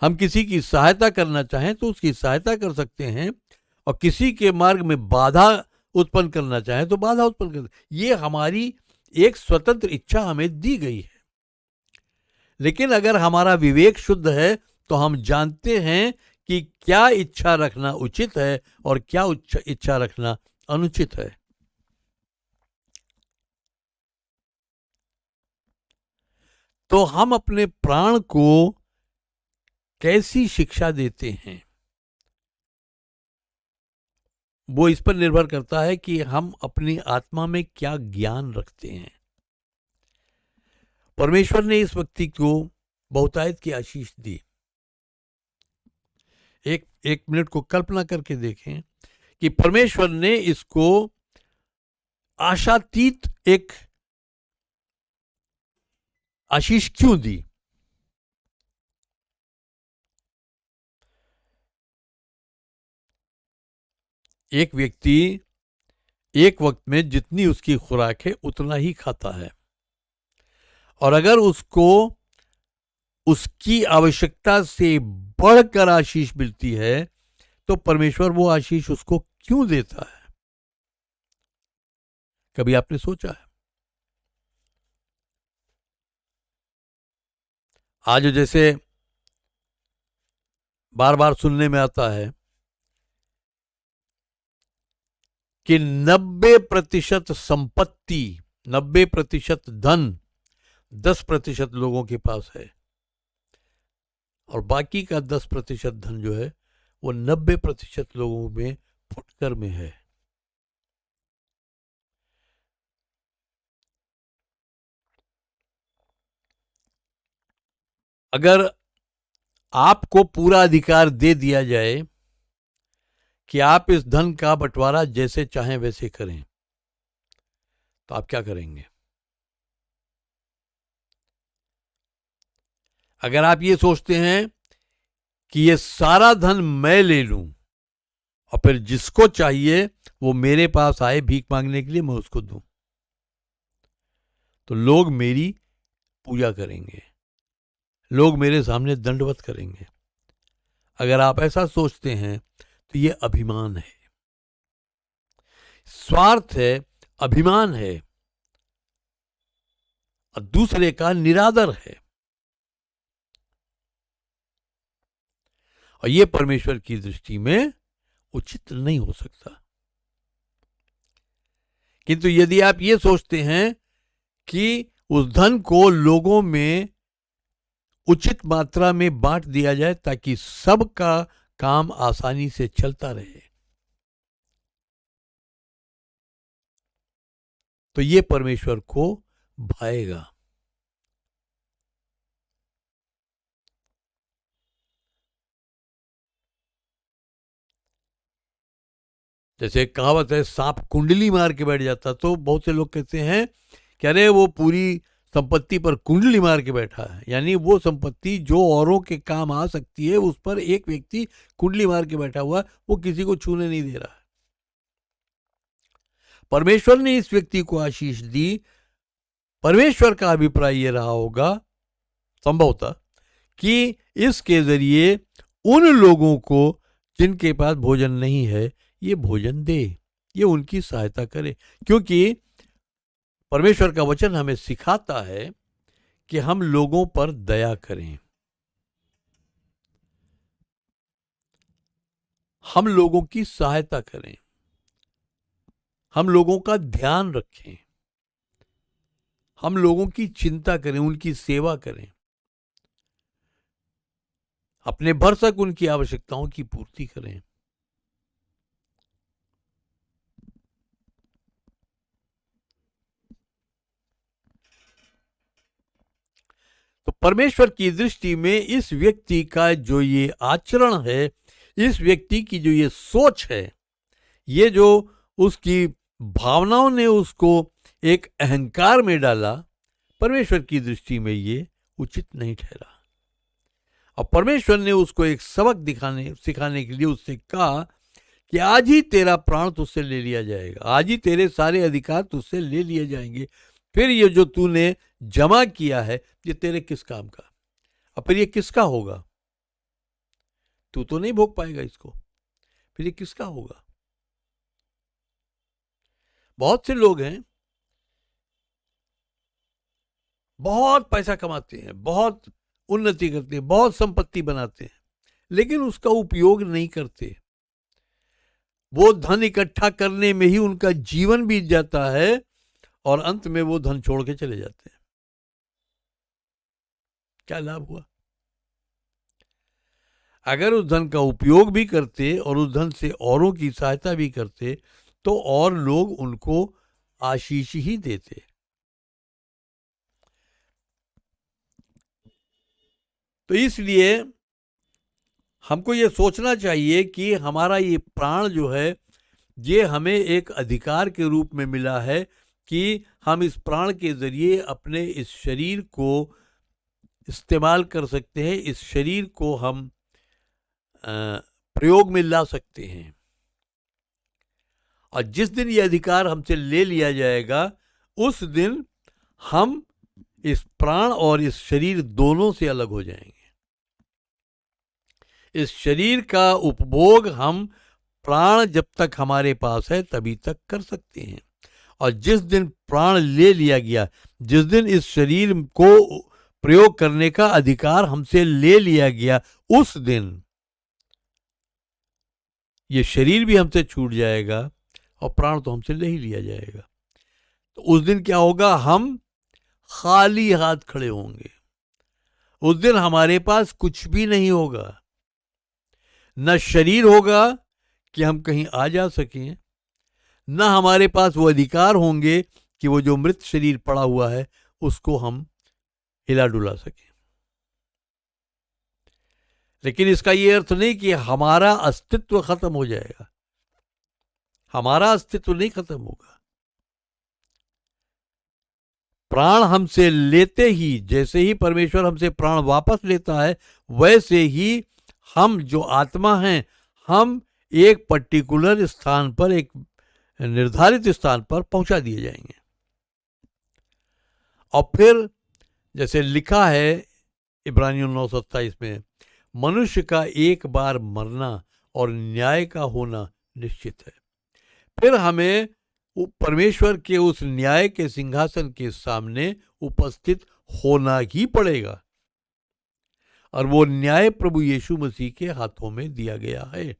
हम किसी की सहायता करना चाहें तो उसकी सहायता कर सकते हैं और किसी के मार्ग में बाधा उत्पन्न करना चाहें तो बाधा उत्पन्न कर सकते हैं। ये हमारी एक स्वतंत्र इच्छा हमें दी गई है। लेकिन अगर हमारा विवेक शुद्ध है तो हम जानते हैं कि क्या इच्छा रखना उचित है और क्या इच्छा रखना अनुचित है। तो हम अपने प्राण को कैसी शिक्षा देते हैं वो इस पर निर्भर करता है कि हम अपनी आत्मा में क्या ज्ञान रखते हैं। परमेश्वर ने इस व्यक्ति को बहुतायत की आशीष दी एक मिनट को कल्पना करके देखें कि परमेश्वर ने इसको आशातीत एक आशीष क्यों दी। एक व्यक्ति एक वक्त में जितनी उसकी खुराक है उतना ही खाता है, और अगर उसको उसकी आवश्यकता से बढ़कर आशीष मिलती है तो परमेश्वर वो आशीष उसको क्यों देता है? कभी आपने सोचा है? आज जैसे बार बार सुनने में आता है कि 90% संपत्ति, 90% धन 10% लोगों के पास है, और बाकी का 10% धन जो है वो 90% लोगों में फुटकर में है। अगर आपको पूरा अधिकार दे दिया जाए कि आप इस धन का बंटवारा जैसे चाहें वैसे करें, तो आप क्या करेंगे? अगर आप ये सोचते हैं कि ये सारा धन मैं ले लूं और फिर जिसको चाहिए वो मेरे पास आए भीख मांगने के लिए, मैं उसको दूं, तो लोग मेरी पूजा करेंगे, लोग मेरे सामने दंडवत करेंगे। अगर आप ऐसा सोचते हैं तो ये अभिमान है, स्वार्थ है, अभिमान है, और दूसरे का निरादर है, और ये परमेश्वर की दृष्टि में उचित नहीं हो सकता। किंतु यदि आप ये सोचते हैं कि उस धन को लोगों में उचित मात्रा में बांट दिया जाए ताकि सबका काम आसानी से चलता रहे, तो ये परमेश्वर को भाएगा। जैसे कहावत है, सांप कुंडली मार के बैठ जाता, तो बहुत से लोग कहते हैं कि अरे वो पूरी संपत्ति पर कुंडली मार के बैठा है, यानी वो संपत्ति जो औरों के काम आ सकती है उस पर एक व्यक्ति कुंडली मार के बैठा हुआ, वो किसी को छूने नहीं दे रहा है। परमेश्वर ने इस व्यक्ति को आशीष दी। परमेश्वर का अभिप्राय ये रहा होगा संभवतः कि इसके जरिए उन लोगों को जिनके पास भोजन नहीं है ये भोजन दे, ये उनकी सहायता करे, क्योंकि परमेश्वर का वचन हमें सिखाता है कि हम लोगों पर दया करें, हम लोगों की सहायता करें, हम लोगों का ध्यान रखें, हम लोगों की चिंता करें, उनकी सेवा करें, अपने भरसक उनकी आवश्यकताओं की पूर्ति करें। तो परमेश्वर की दृष्टि में इस व्यक्ति का जो ये आचरण है, इस व्यक्ति की जो ये सोच है, ये जो उसकी भावनाओं ने उसको एक अहंकार में डाला, परमेश्वर की दृष्टि में ये उचित नहीं ठहरा। और परमेश्वर ने उसको एक सबक सिखाने के लिए उससे कहा कि आज ही तेरा प्राण तुझसे ले लिया जाएगा, आज ही तेरे सारे अधिकार तुझसे ले लिए जाएंगे, फिर ये जो तूने जमा किया है ये तेरे किस काम का, और फिर ये किसका होगा? तू तो नहीं भोग पाएगा इसको, फिर ये किसका होगा? बहुत से लोग हैं, बहुत पैसा कमाते हैं, बहुत उन्नति करते हैं, बहुत संपत्ति बनाते हैं, लेकिन उसका उपयोग नहीं करते। वो धन इकट्ठा करने में ही उनका जीवन बीत जाता है और अंत में वो धन छोड़ के चले जाते हैं। क्या लाभ हुआ? अगर उस धन का उपयोग भी करते और उस धन से औरों की सहायता भी करते तो और लोग उनको आशीष ही देते। तो इसलिए हमको ये सोचना चाहिए कि हमारा ये प्राण जो है, ये हमें एक अधिकार के रूप में मिला है कि हम इस प्राण के ज़रिए अपने इस शरीर को इस्तेमाल कर सकते हैं, इस शरीर को हम प्रयोग में ला सकते हैं। और जिस दिन ये अधिकार हमसे ले लिया जाएगा, उस दिन हम इस प्राण और इस शरीर दोनों से अलग हो जाएंगे। इस शरीर का उपभोग हम प्राण जब तक हमारे पास है तभी तक कर सकते हैं, और जिस दिन प्राण ले लिया गया, जिस दिन इस शरीर को प्रयोग करने का अधिकार हमसे ले लिया गया, उस दिन ये शरीर भी हमसे छूट जाएगा और प्राण तो हमसे ले ही लिया जाएगा। तो उस दिन क्या होगा? हम खाली हाथ खड़े होंगे। उस दिन हमारे पास कुछ भी नहीं होगा, न शरीर होगा कि हम कहीं आ जा सकें, न हमारे पास वो अधिकार होंगे कि वो जो मृत शरीर पड़ा हुआ है उसको हम हिला डुला सकें। लेकिन इसका ये अर्थ नहीं कि हमारा अस्तित्व खत्म हो जाएगा। हमारा अस्तित्व नहीं खत्म होगा। प्राण हमसे लेते ही, जैसे ही परमेश्वर हमसे प्राण वापस लेता है, वैसे ही हम जो आत्मा हैं, हम एक पर्टिकुलर स्थान पर, एक निर्धारित स्थान पर पहुंचा दिए जाएंगे। और फिर जैसे लिखा है इब्रानियों 9:27 में, मनुष्य का एक बार मरना और न्याय का होना निश्चित है। फिर हमें परमेश्वर के उस न्याय के सिंहासन के सामने उपस्थित होना ही पड़ेगा, और वो न्याय प्रभु यीशु मसीह के हाथों में दिया गया है।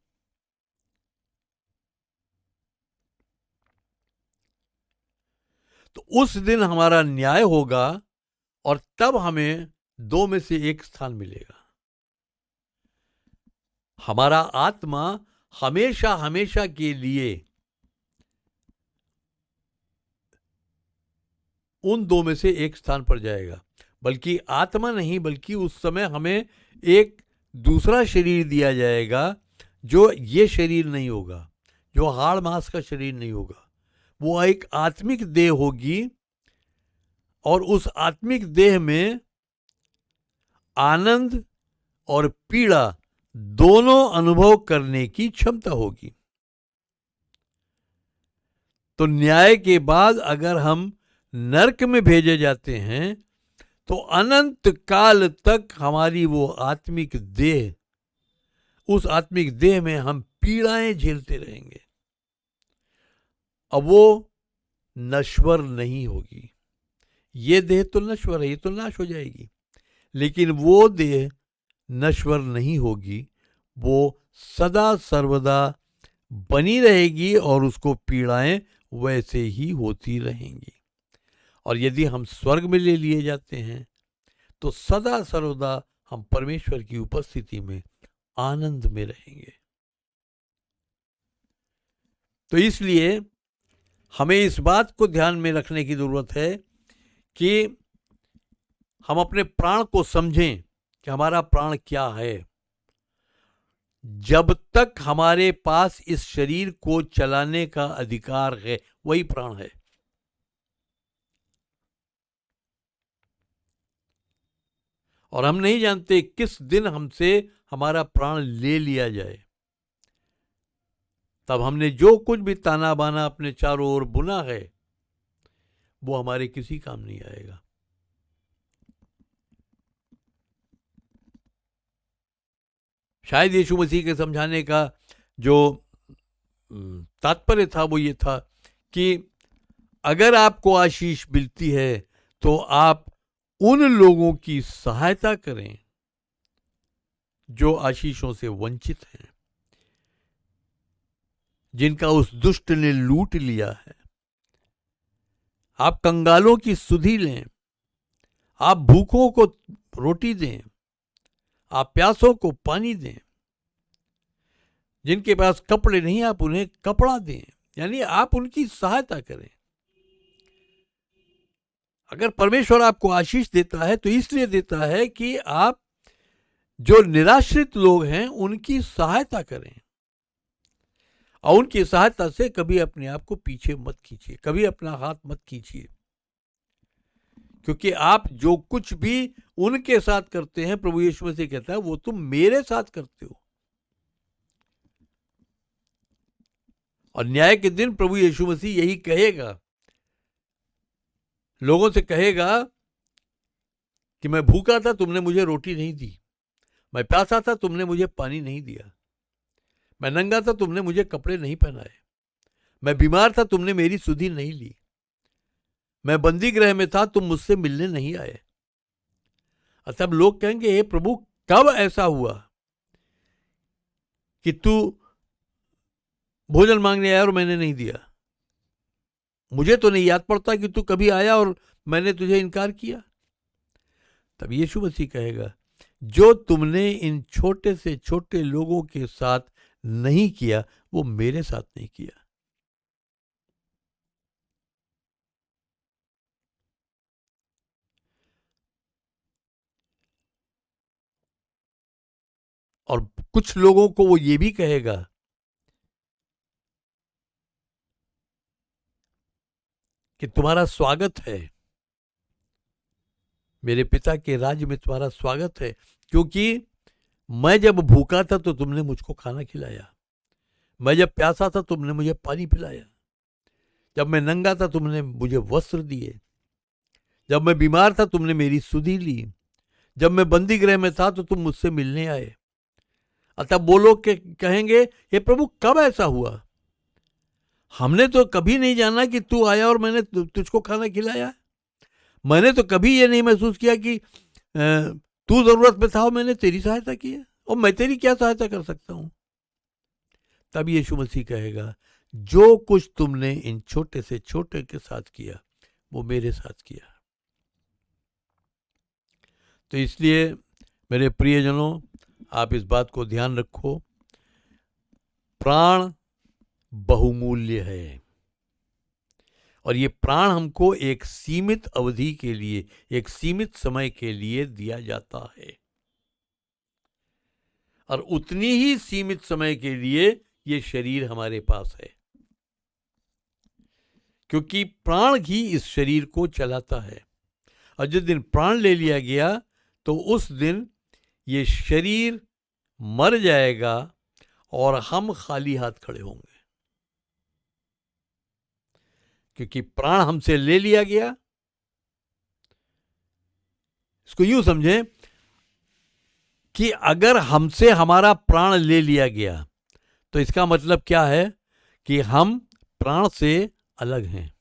तो उस दिन हमारा न्याय होगा, और तब हमें दो में से एक स्थान मिलेगा। हमारा आत्मा हमेशा हमेशा के लिए उन दो में से एक स्थान पर जाएगा। बल्कि आत्मा नहीं, बल्कि उस समय हमें एक दूसरा शरीर दिया जाएगा, जो ये शरीर नहीं होगा, जो हाड़ मांस का शरीर नहीं होगा। वो एक आत्मिक देह होगी, और उस आत्मिक देह में आनंद और पीड़ा दोनों अनुभव करने की क्षमता होगी। तो न्याय के बाद अगर हम नरक में भेजे जाते हैं, तो अनंत काल तक हमारी वो आत्मिक देह, उस आत्मिक देह में हम पीड़ाएं झेलते रहेंगे। अब वो नश्वर नहीं होगी। ये देह तो नश्वर है, ये तो नाश हो जाएगी, लेकिन वो देह नश्वर नहीं होगी। वो सदा सर्वदा बनी रहेगी, और उसको पीड़ाएं वैसे ही होती रहेंगी। और यदि हम स्वर्ग में ले लिए जाते हैं, तो सदा सर्वदा हम परमेश्वर की उपस्थिति में आनंद में रहेंगे। तो इसलिए हमें इस बात को ध्यान में रखने की जरूरत है कि हम अपने प्राण को समझें कि हमारा प्राण क्या है। जब तक हमारे पास इस शरीर को चलाने का अधिकार है, वही प्राण है। और हम नहीं जानते किस दिन हमसे हमारा प्राण ले लिया जाए। तब हमने जो कुछ भी ताना बाना अपने चारों ओर बुना है, वो हमारे किसी काम नहीं आएगा। शायद यीशु मसीह के समझाने का जो तात्पर्य था वो ये था कि अगर आपको आशीष मिलती है, तो आप उन लोगों की सहायता करें जो आशीषों से वंचित हैं, जिनका उस दुष्ट ने लूट लिया है। आप कंगालों की सुधि लें, आप भूखों को रोटी दें, आप प्यासों को पानी दें, जिनके पास कपड़े नहीं आप उन्हें कपड़ा दें, यानी आप उनकी सहायता करें। अगर परमेश्वर आपको आशीष देता है तो इसलिए देता है कि आप जो निराश्रित लोग हैं उनकी सहायता करें, और उनकी सहायता से कभी अपने आप को पीछे मत खींचिए, कभी अपना हाथ मत खींचिए, क्योंकि आप जो कुछ भी उनके साथ करते हैं, प्रभु यीशु मसीह कहता है वो तुम मेरे साथ करते हो। और न्याय के दिन प्रभु यीशु मसीह यही कहेगा, लोगों से कहेगा कि मैं भूखा था, तुमने मुझे रोटी नहीं दी, मैं प्यासा था, तुमने मुझे पानी नहीं दिया, मैं नंगा था, तुमने मुझे कपड़े नहीं पहनाए, मैं बीमार था, तुमने मेरी सुधि नहीं ली, मैं बंदी गृह में था, तुम मुझसे मिलने नहीं आए। तब लोग कहेंगे, हे प्रभु, कब ऐसा हुआ कि तू भोजन मांगने आया और मैंने नहीं दिया? मुझे तो नहीं याद पड़ता कि तू कभी आया और मैंने तुझे इनकार किया। तब यीशु मसीह कहेगा, जो तुमने इन छोटे से छोटे लोगों के साथ नहीं किया, वो मेरे साथ नहीं किया। और कुछ लोगों को वो ये भी कहेगा कि तुम्हारा स्वागत है, मेरे पिता के राज्य में तुम्हारा स्वागत है, क्योंकि मैं जब भूखा था तो तुमने मुझको खाना खिलाया, मैं जब प्यासा था तुमने मुझे पानी पिलाया, जब मैं नंगा था तुमने मुझे वस्त्र दिए, जब मैं बीमार था तुमने मेरी सुधि ली, जब मैं बंदी गृह में था तो तुम मुझसे मिलने आए। अतः वो लोग कहेंगे, हे प्रभु, कब ऐसा हुआ? हमने तो कभी नहीं जाना कि तू आया और मैंने तुझको खाना खिलाया। मैंने तो कभी ये नहीं महसूस किया कि तू जरूरत में था और मैंने तेरी सहायता की है, और मैं तेरी क्या सहायता कर सकता हूं? तब यीशु मसीह कहेगा, जो कुछ तुमने इन छोटे से छोटे के साथ किया, वो मेरे साथ किया। तो इसलिए मेरे प्रियजनों, आप इस बात को ध्यान रखो, प्राण बहुमूल्य है, और ये प्राण हमको एक सीमित अवधि के लिए, एक सीमित समय के लिए दिया जाता है, और उतनी ही सीमित समय के लिए ये शरीर हमारे पास है, क्योंकि प्राण ही इस शरीर को चलाता है। और जिस दिन प्राण ले लिया गया तो उस दिन ये शरीर मर जाएगा और हम खाली हाथ खड़े होंगे, क्योंकि प्राण हमसे ले लिया गया। इसको यूं समझें कि अगर हमसे हमारा प्राण ले लिया गया तो इसका मतलब क्या है कि हम प्राण से अलग हैं।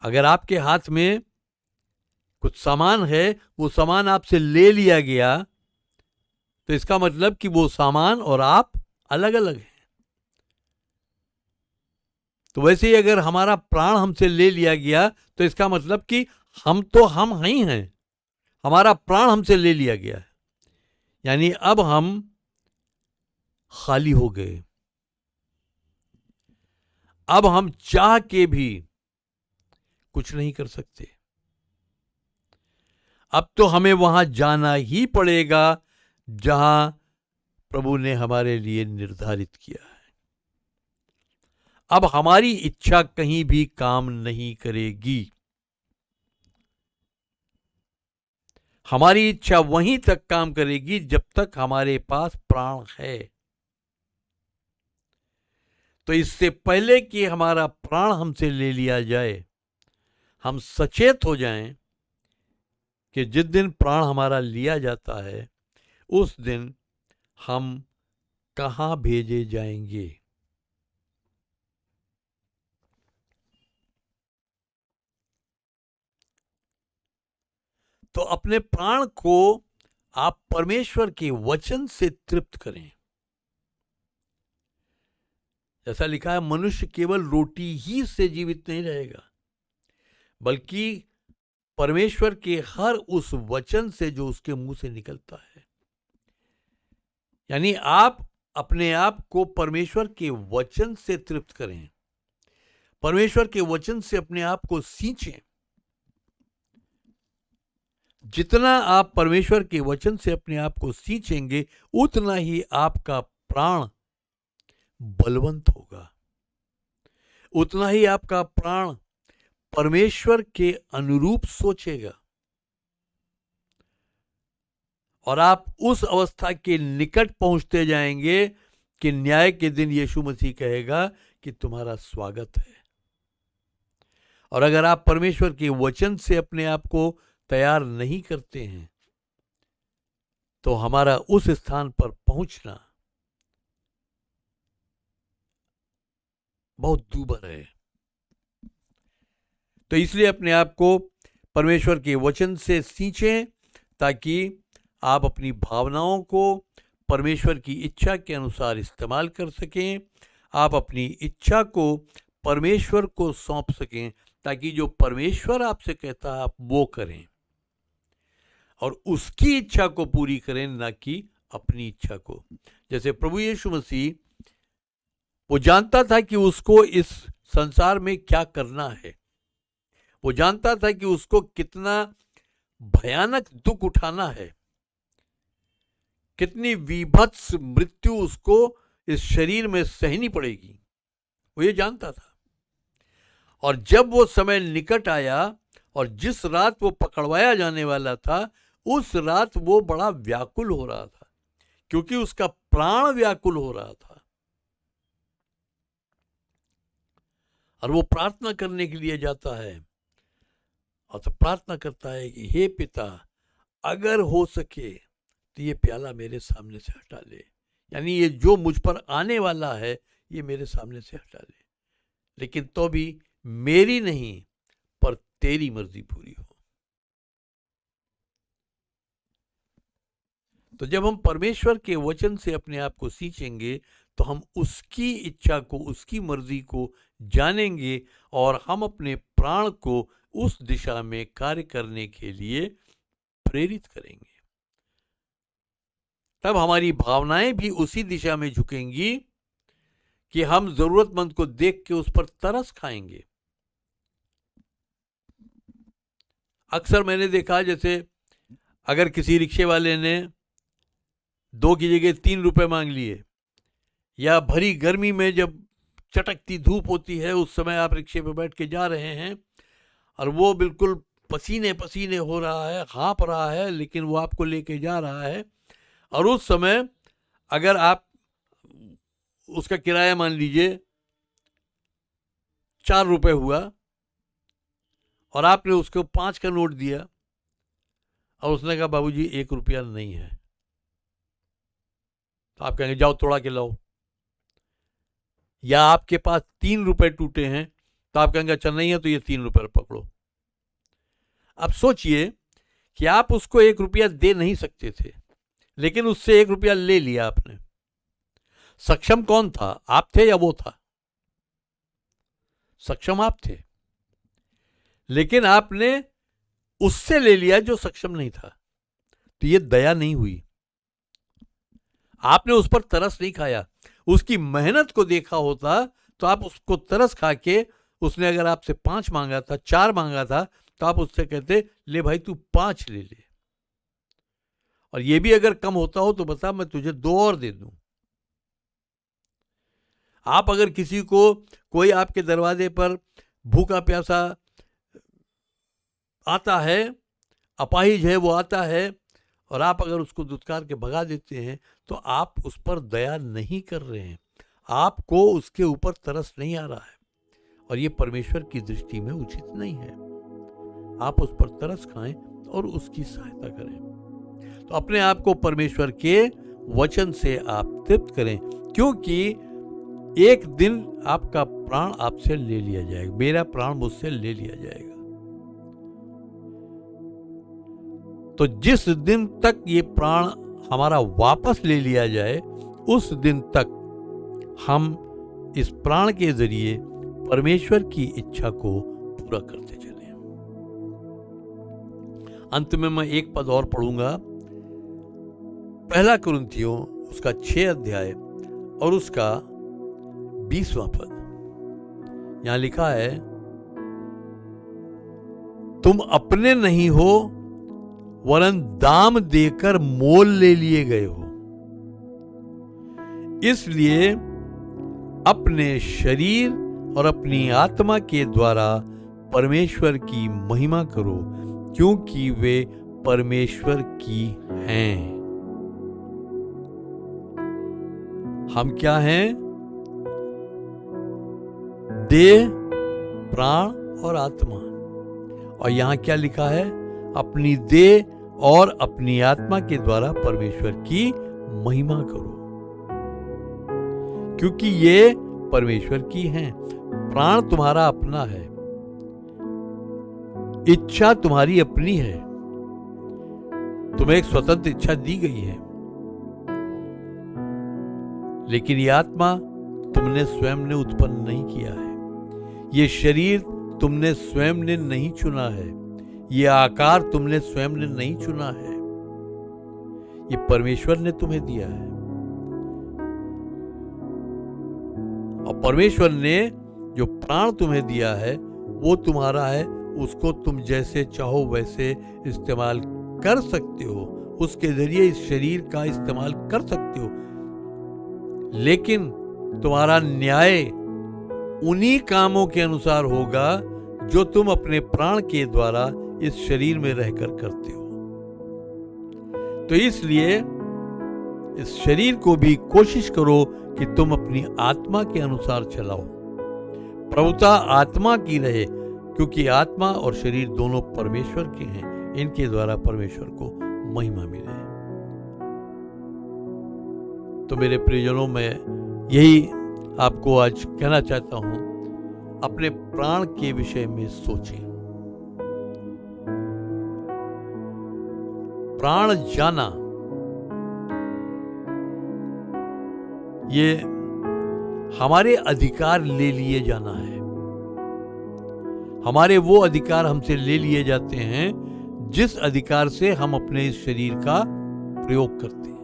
अगर आपके हाथ में कुछ सामान है, वो सामान आपसे ले लिया गया, तो इसका मतलब कि वो सामान और आप अलग अलग हैं। तो वैसे ही अगर हमारा प्राण हमसे ले लिया गया तो इसका मतलब कि हम तो हम ही हैं, हमारा प्राण हमसे ले लिया गया है, यानी अब हम खाली हो गए। अब हम चाह के भी कुछ नहीं कर सकते। अब तो हमें वहां जाना ही पड़ेगा जहां प्रभु ने हमारे लिए निर्धारित किया है। अब हमारी इच्छा कहीं भी काम नहीं करेगी। हमारी इच्छा वहीं तक काम करेगी जब तक हमारे पास प्राण है। तो इससे पहले कि हमारा प्राण हमसे ले लिया जाए, हम सचेत हो जाएं कि जिस दिन प्राण हमारा लिया जाता है उस दिन हम कहां भेजे जाएंगे। तो अपने प्राण को आप परमेश्वर के वचन से तृप्त करें। जैसा लिखा है, मनुष्य केवल रोटी ही से जीवित नहीं रहेगा, बल्कि परमेश्वर के हर उस वचन से जो उसके मुंह से निकलता है। यानी आप अपने आप को परमेश्वर के वचन से तृप्त करें, परमेश्वर के वचन से अपने आप को सींचें, जितना आप परमेश्वर के वचन से अपने आप को सींचेंगे, उतना ही आपका प्राण बलवंत होगा, उतना ही आपका प्राण परमेश्वर के अनुरूप सोचेगा, और आप उस अवस्था के निकट पहुंचते जाएंगे कि न्याय के दिन यीशु मसीह कहेगा कि तुम्हारा स्वागत है। और अगर आप परमेश्वर के वचन से अपने आप को तैयार नहीं करते हैं, तो हमारा उस स्थान पर पहुंचना बहुत दूभर है। तो इसलिए अपने आप को परमेश्वर के वचन से सींचें, ताकि आप अपनी भावनाओं को परमेश्वर की इच्छा के अनुसार इस्तेमाल कर सकें। आप अपनी इच्छा को परमेश्वर को सौंप सकें, ताकि जो परमेश्वर आपसे कहता है आप वो करें, और उसकी इच्छा को पूरी करें, ना कि अपनी इच्छा को। जैसे प्रभु यीशु मसीह, वो जानता था कि उसको इस संसार में क्या करना है, वो जानता था कि उसको कितना भयानक दुख उठाना है, कितनी विभत्स मृत्यु उसको इस शरीर में सहनी पड़ेगी, वो ये जानता था। और जब वो समय निकट आया और जिस रात वो पकड़वाया जाने वाला था, उस रात वो बड़ा व्याकुल हो रहा था, क्योंकि उसका प्राण व्याकुल हो रहा था। और वो प्रार्थना करने के लिए जाता है, और तो प्रार्थना करता है कि हे पिता, अगर हो सके तो ये प्याला मेरे सामने से हटा ले, यानी ये जो मुझ पर आने वाला है ये मेरे सामने से हटा ले, लेकिन तो भी मेरी नहीं पर तेरी मर्जी पूरी हो। तो जब हम परमेश्वर के वचन से अपने आप को सींचेंगे, तो हम उसकी इच्छा को, उसकी मर्जी को जानेंगे, और हम अपने प्राण को उस दिशा में कार्य करने के लिए प्रेरित करेंगे। तब हमारी भावनाएं भी उसी दिशा में झुकेंगी कि हम जरूरतमंद को देख के उस पर तरस खाएंगे। अक्सर मैंने देखा, जैसे अगर किसी रिक्शे वाले ने 2 की जगह 3 रुपए मांग लिए, या भरी गर्मी में जब चटकती धूप होती है, उस समय आप रिक्शे पर बैठ के जा रहे हैं और वो बिल्कुल पसीने पसीने हो रहा है, हाँप रहा है, लेकिन वो आपको लेके जा रहा है, और उस समय अगर आप उसका किराया मान लीजिए 4 रुपए हुआ, और आपने उसको 5 का नोट दिया, और उसने कहा बाबूजी 1 रुपया नहीं है, तो आप कहेंगे जाओ तोड़ा के लाओ। या आपके पास 3 रुपए टूटे हैं, तो आप कहेंगे अच्छा नहीं है तो ये 3 रुपए पकड़ो। अब सोचिए कि आप उसको 1 रुपया दे नहीं सकते थे, लेकिन उससे 1 रुपया ले लिया आपने। सक्षम कौन था, आप थे या वो था? सक्षम आप थे, लेकिन आपने उससे ले लिया जो सक्षम नहीं था। तो ये दया नहीं हुई, आपने उस पर तरस नहीं खाया। उसकी मेहनत को देखा होता तो आप उसको तरस खा के, उसने अगर आपसे 5 मांगा था, 4 मांगा था, तो आप उससे कहते ले भाई तू 5 ले ले, और ये भी अगर कम होता हो तो बता मैं तुझे 2 और दे दूं। आप अगर किसी को, कोई आपके दरवाजे पर भूखा प्यासा आता है, अपाहिज है, वो आता है, और आप अगर उसको दुत्कार के भगा देते हैं, तो आप उस पर दया नहीं कर रहे हैं, आपको उसके ऊपर तरस नहीं आ रहा है, और ये परमेश्वर की दृष्टि में उचित नहीं है। आप उस पर तरस खाएं और उसकी सहायता करें। तो अपने आप को परमेश्वर के वचन से आप तृप्त करें, क्योंकि एक दिन आपका प्राण आपसे ले लिया जाएगा, मेरा प्राण मुझसे ले लिया जाएगा। तो जिस दिन तक ये प्राण हमारा वापस ले लिया जाए, उस दिन तक हम इस प्राण के जरिए परमेश्वर की इच्छा को पूरा करते चले। अंत में मैं एक पद और पढ़ूंगा, 1 कुरिन्थियों उसका 6 अध्याय और उसका 20वां पद। यहां लिखा है, तुम अपने नहीं हो वरन दाम देकर मोल ले लिए गए हो। इसलिए अपने शरीर और अपनी आत्मा के द्वारा परमेश्वर की महिमा करो, क्योंकि वे परमेश्वर की हैं। हम क्या हैं? देह, प्राण और आत्मा। और यहां क्या लिखा है? अपनी देह और अपनी आत्मा के द्वारा परमेश्वर की महिमा करो, क्योंकि ये परमेश्वर की हैं। प्राण तुम्हारा अपना है, इच्छा तुम्हारी अपनी है, तुम्हें एक स्वतंत्र इच्छा दी गई है, लेकिन ये आत्मा तुमने स्वयं ने उत्पन्न नहीं किया है। ये शरीर तुमने स्वयं ने नहीं चुना है, ये आकार तुमने स्वयं ने नहीं चुना है, ये परमेश्वर ने तुम्हें दिया है। और परमेश्वर ने जो प्राण तुम्हें दिया है वो तुम्हारा है, उसको तुम जैसे चाहो वैसे इस्तेमाल कर सकते हो, उसके जरिए इस शरीर का इस्तेमाल कर सकते हो, लेकिन तुम्हारा न्याय उन्हीं कामों के अनुसार होगा जो तुम अपने प्राण के द्वारा इस शरीर में रहकर करते हो। तो इसलिए इस शरीर को भी कोशिश करो कि तुम अपनी आत्मा के अनुसार चलाओ। प्रभुता आत्मा की रहे, क्योंकि आत्मा और शरीर दोनों परमेश्वर के हैं, इनके द्वारा परमेश्वर को महिमा मिले। तो मेरे प्रियजनों, मैं यही आपको आज कहना चाहता हूं, अपने प्राण के विषय में सोचें। प्राण जाना ये हमारे अधिकार ले लिए जाना है। हमारे वो अधिकार हमसे ले लिए जाते हैं जिस अधिकार से हम अपने इस शरीर का प्रयोग करते हैं।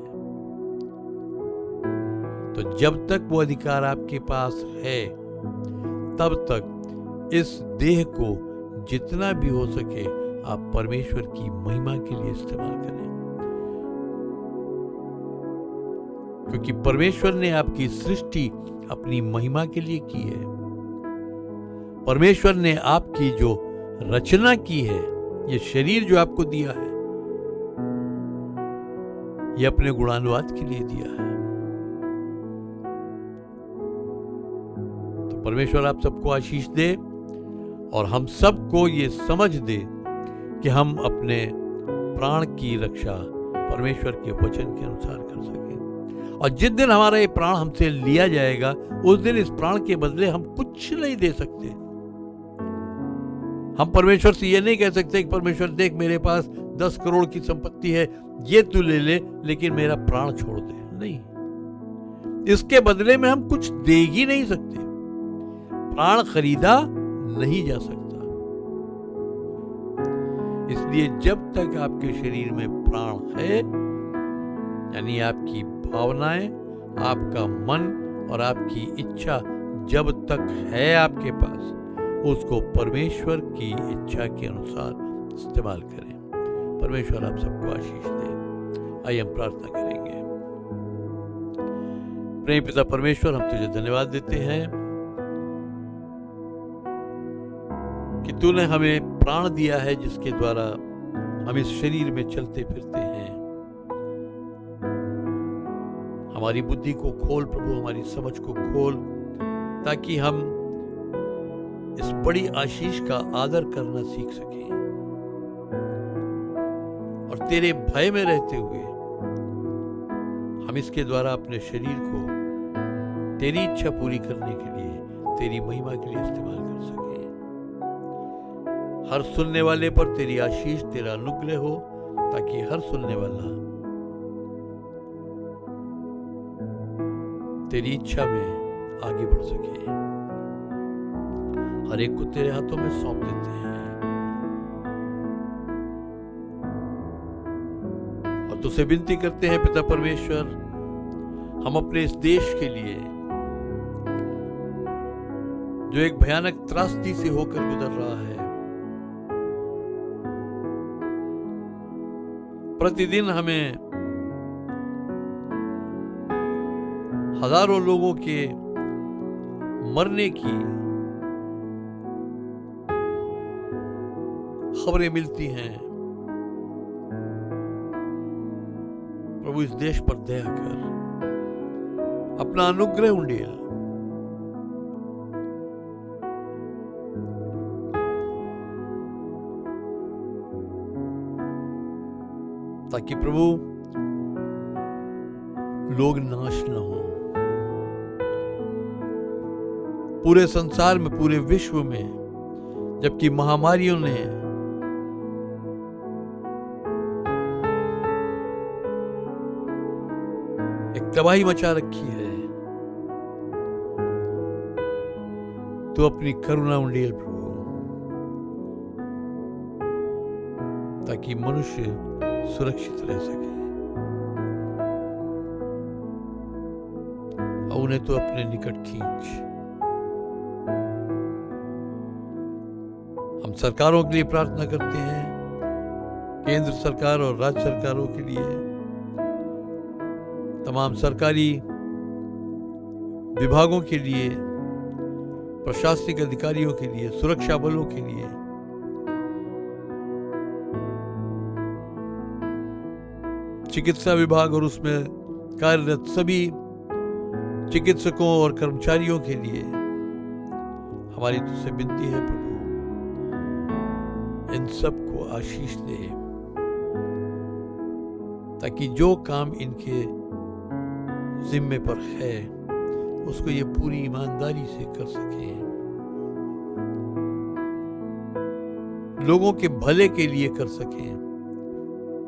तो जब तक वो अधिकार आपके पास है, तब तक इस देह को जितना भी हो सके आप परमेश्वर की महिमा के लिए इस्तेमाल करें, क्योंकि परमेश्वर ने आपकी सृष्टि अपनी महिमा के लिए की है। परमेश्वर ने आपकी जो रचना की है, ये शरीर जो आपको दिया है, ये अपने गुणानुवाद के लिए दिया है। तो परमेश्वर आप सबको आशीष दे और हम सबको ये समझ दे कि हम अपने प्राण की रक्षा परमेश्वर के वचन के अनुसार कर सकें। और जिस दिन हमारा ये प्राण हमसे लिया जाएगा, उस दिन इस प्राण के बदले हम कुछ नहीं दे सकते। हम परमेश्वर से ये नहीं कह सकते कि परमेश्वर देख, मेरे पास 10 करोड़ की संपत्ति है, ये तू ले ले, लेकिन मेरा प्राण छोड़ दे। नहीं, इसके बदले में हम कुछ दे ही नहीं सकते। प्राण खरीदा नहीं जा सकता। इसलिए जब तक आपके शरीर में प्राण है, यानी आपकी भावनाएं, आपका मन और आपकी इच्छा जब तक है आपके पास, उसको परमेश्वर की इच्छा के अनुसार इस्तेमाल करें। परमेश्वर आप सबको आशीष दे। आइए हम प्रार्थना करेंगे। प्रेम पिता परमेश्वर, हम तुझे धन्यवाद देते हैं कि तूने हमें प्राण दिया है, जिसके द्वारा हम इस शरीर में चलते फिरते हैं। हमारी बुद्धि को खोल प्रभु, हमारी समझ को खोल, ताकि हम इस बड़ी आशीष का आदर करना सीख सकें और तेरे भय में रहते हुए हम इसके द्वारा अपने शरीर को तेरी इच्छा पूरी करने के लिए, तेरी महिमा के लिए इस्तेमाल कर सकें। हर सुनने वाले पर तेरी आशीष, तेरा अनुग्रह हो, ताकि हर सुनने वाला तेरी इच्छा में आगे बढ़ सके। हर एक को तेरे हाथों में सौंप देते हैं और तुझसे विनती करते हैं पिता परमेश्वर, हम अपने इस देश के लिए जो एक भयानक त्रासदी से होकर गुजर रहा है, प्रतिदिन हमें हजारों लोगों के मरने की खबरें मिलती हैं। प्रभु इस देश पर दया कर, अपना अनुग्रह उंडेल। ताकि प्रभु लोग नाश न हो। पूरे संसार में, पूरे विश्व में, जबकि महामारियों ने एक तबाही मचा रखी है, तो अपनी करुणा उंडेल प्रभु, ताकि मनुष्य सुरक्षित रह सके। और उन्हें तो अपने निकट खींच। हम सरकारों के लिए प्रार्थना करते हैं, केंद्र सरकार और राज्य सरकारों के लिए, तमाम सरकारी विभागों के लिए, प्रशासनिक अधिकारियों के लिए, सुरक्षा बलों के लिए, चिकित्सा विभाग और उसमें कार्यरत सभी चिकित्सकों और कर्मचारियों के लिए हमारी तुझसे विनती है प्रभु, इन सबको आशीष दे, ताकि जो काम इनके जिम्मे पर है उसको ये पूरी ईमानदारी से कर सके, लोगों के भले के लिए कर सके,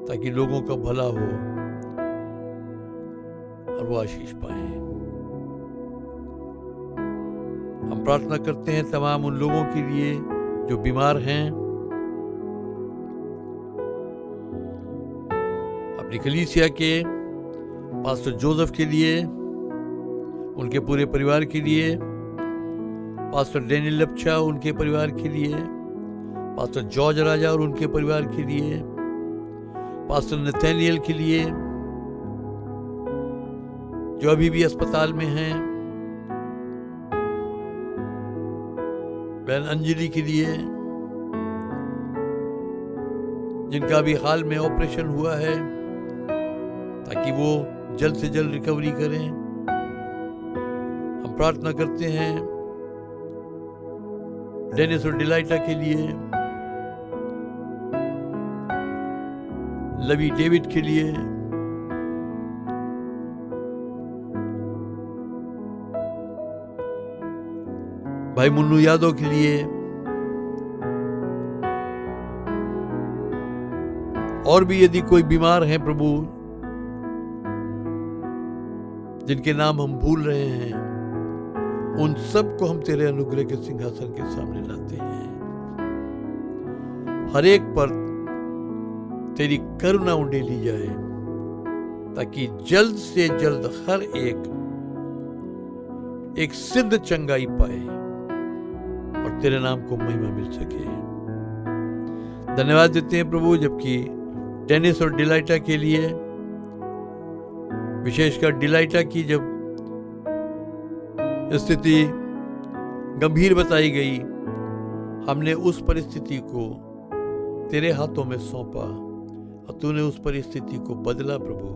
ताकि लोगों का भला हो और वो आशीष पाए। हम प्रार्थना करते हैं तमाम उन लोगों के लिए जो बीमार हैं, अपनी कलीसिया के पास्टर जोसेफ के लिए, उनके पूरे परिवार के लिए, पास्टर डेनियल लपचा उनके परिवार के लिए, पास्टर जॉर्ज राजा और उनके परिवार के लिए, पास्टर नथानियल के लिए जो अभी भी अस्पताल में हैं, बहन अंजलि के लिए जिनका भी हाल में ऑपरेशन हुआ है, ताकि वो जल्द से जल्द रिकवरी करें। हम प्रार्थना करते हैं डेनिस और डिलाइटा के लिए, लवी डेविड के लिए, भाई मुन्नू यादव के लिए, और भी यदि कोई बीमार है प्रभु जिनके नाम हम भूल रहे हैं, उन सब को हम तेरे अनुग्रह के सिंहासन के सामने लाते हैं। हर एक पर तेरी करुणा उंडेली जाए, ताकि जल्द से जल्द हर एक सिद्ध चंगाई पाए और तेरे नाम को महिमा मिल सके। धन्यवाद देते हैं प्रभु, जबकि डेनिस और डिलाइटा के लिए, विशेषकर डिलाइटा की जब स्थिति गंभीर बताई गई, हमने उस परिस्थिति को तेरे हाथों में सौंपा और तूने उस परिस्थिति को बदला प्रभु,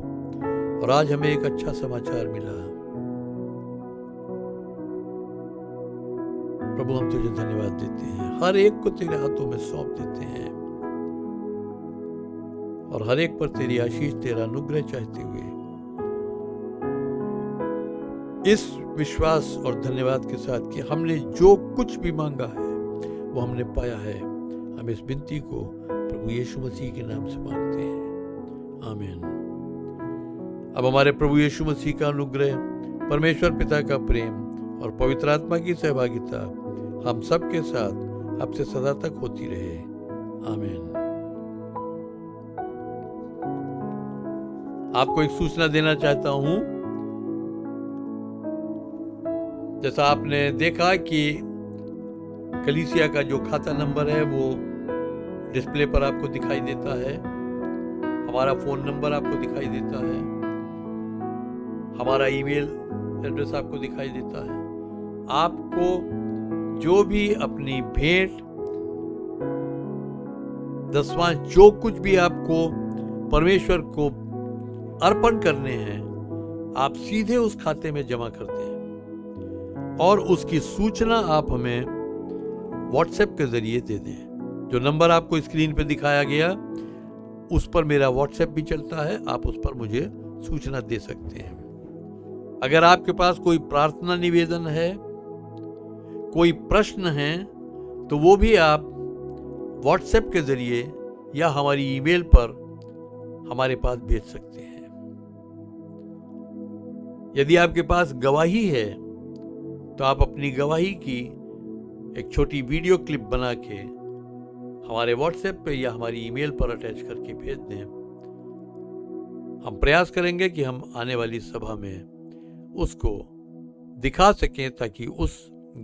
और आज हमें एक अच्छा समाचार मिला। प्रभु हम तुझे धन्यवाद देते हैं, हर एक को तेरे हाथों में सौंप देते हैं और हर एक पर तेरी आशीष, तेरा अनुग्रह चाहते हुए इस विश्वास और धन्यवाद के साथ कि हमने जो कुछ भी मांगा है वो हमने पाया है, हम इस विनती को प्रभु यीशु मसीह के नाम से मांगते हैं, आमीन। अब हमारे प्रभु यीशु मसीह का अनुग्रह, परमेश्वर पिता का प्रेम और पवित्र आत्मा की सहभागिता हम सब के साथ अब से सदा तक होती रहे, आमीन। आपको एक सूचना देना चाहता हूं, जैसा आपने देखा कि कलीसिया का जो खाता नंबर है वो डिस्प्ले पर आपको दिखाई देता है। हमारा फ़ोन नंबर आपको दिखाई देता है, हमारा ईमेल एड्रेस आपको दिखाई देता है। आपको जो भी अपनी भेंट, दसवां, जो कुछ भी आपको परमेश्वर को अर्पण करने हैं, आप सीधे उस खाते में जमा करते हैं और उसकी सूचना आप हमें व्हाट्सएप के जरिए दे दें। जो नंबर आपको स्क्रीन पे दिखाया गया उस पर मेरा व्हाट्सएप भी चलता है, आप उस पर मुझे सूचना दे सकते हैं। अगर आपके पास कोई प्रार्थना निवेदन है, कोई प्रश्न है, तो वो भी आप व्हाट्सएप के जरिए या हमारी ईमेल पर हमारे पास भेज सकते हैं। यदि आपके पास गवाही है तो आप अपनी गवाही की एक छोटी वीडियो क्लिप बना के हमारे व्हाट्सएप पे या हमारी ईमेल पर अटैच करके भेज दें। हम प्रयास करेंगे कि हम आने वाली सभा में उसको दिखा सकें ताकि उस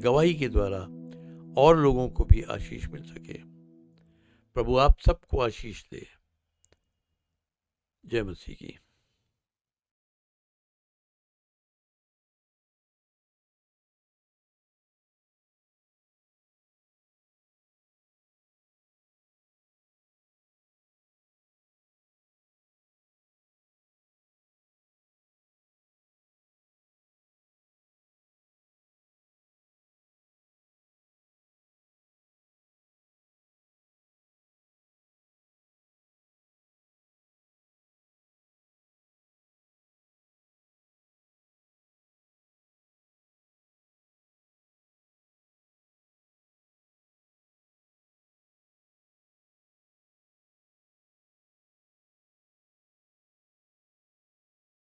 गवाही के द्वारा और लोगों को भी आशीष मिल सके। प्रभु आप सबको आशीष दे। जय मसीह की।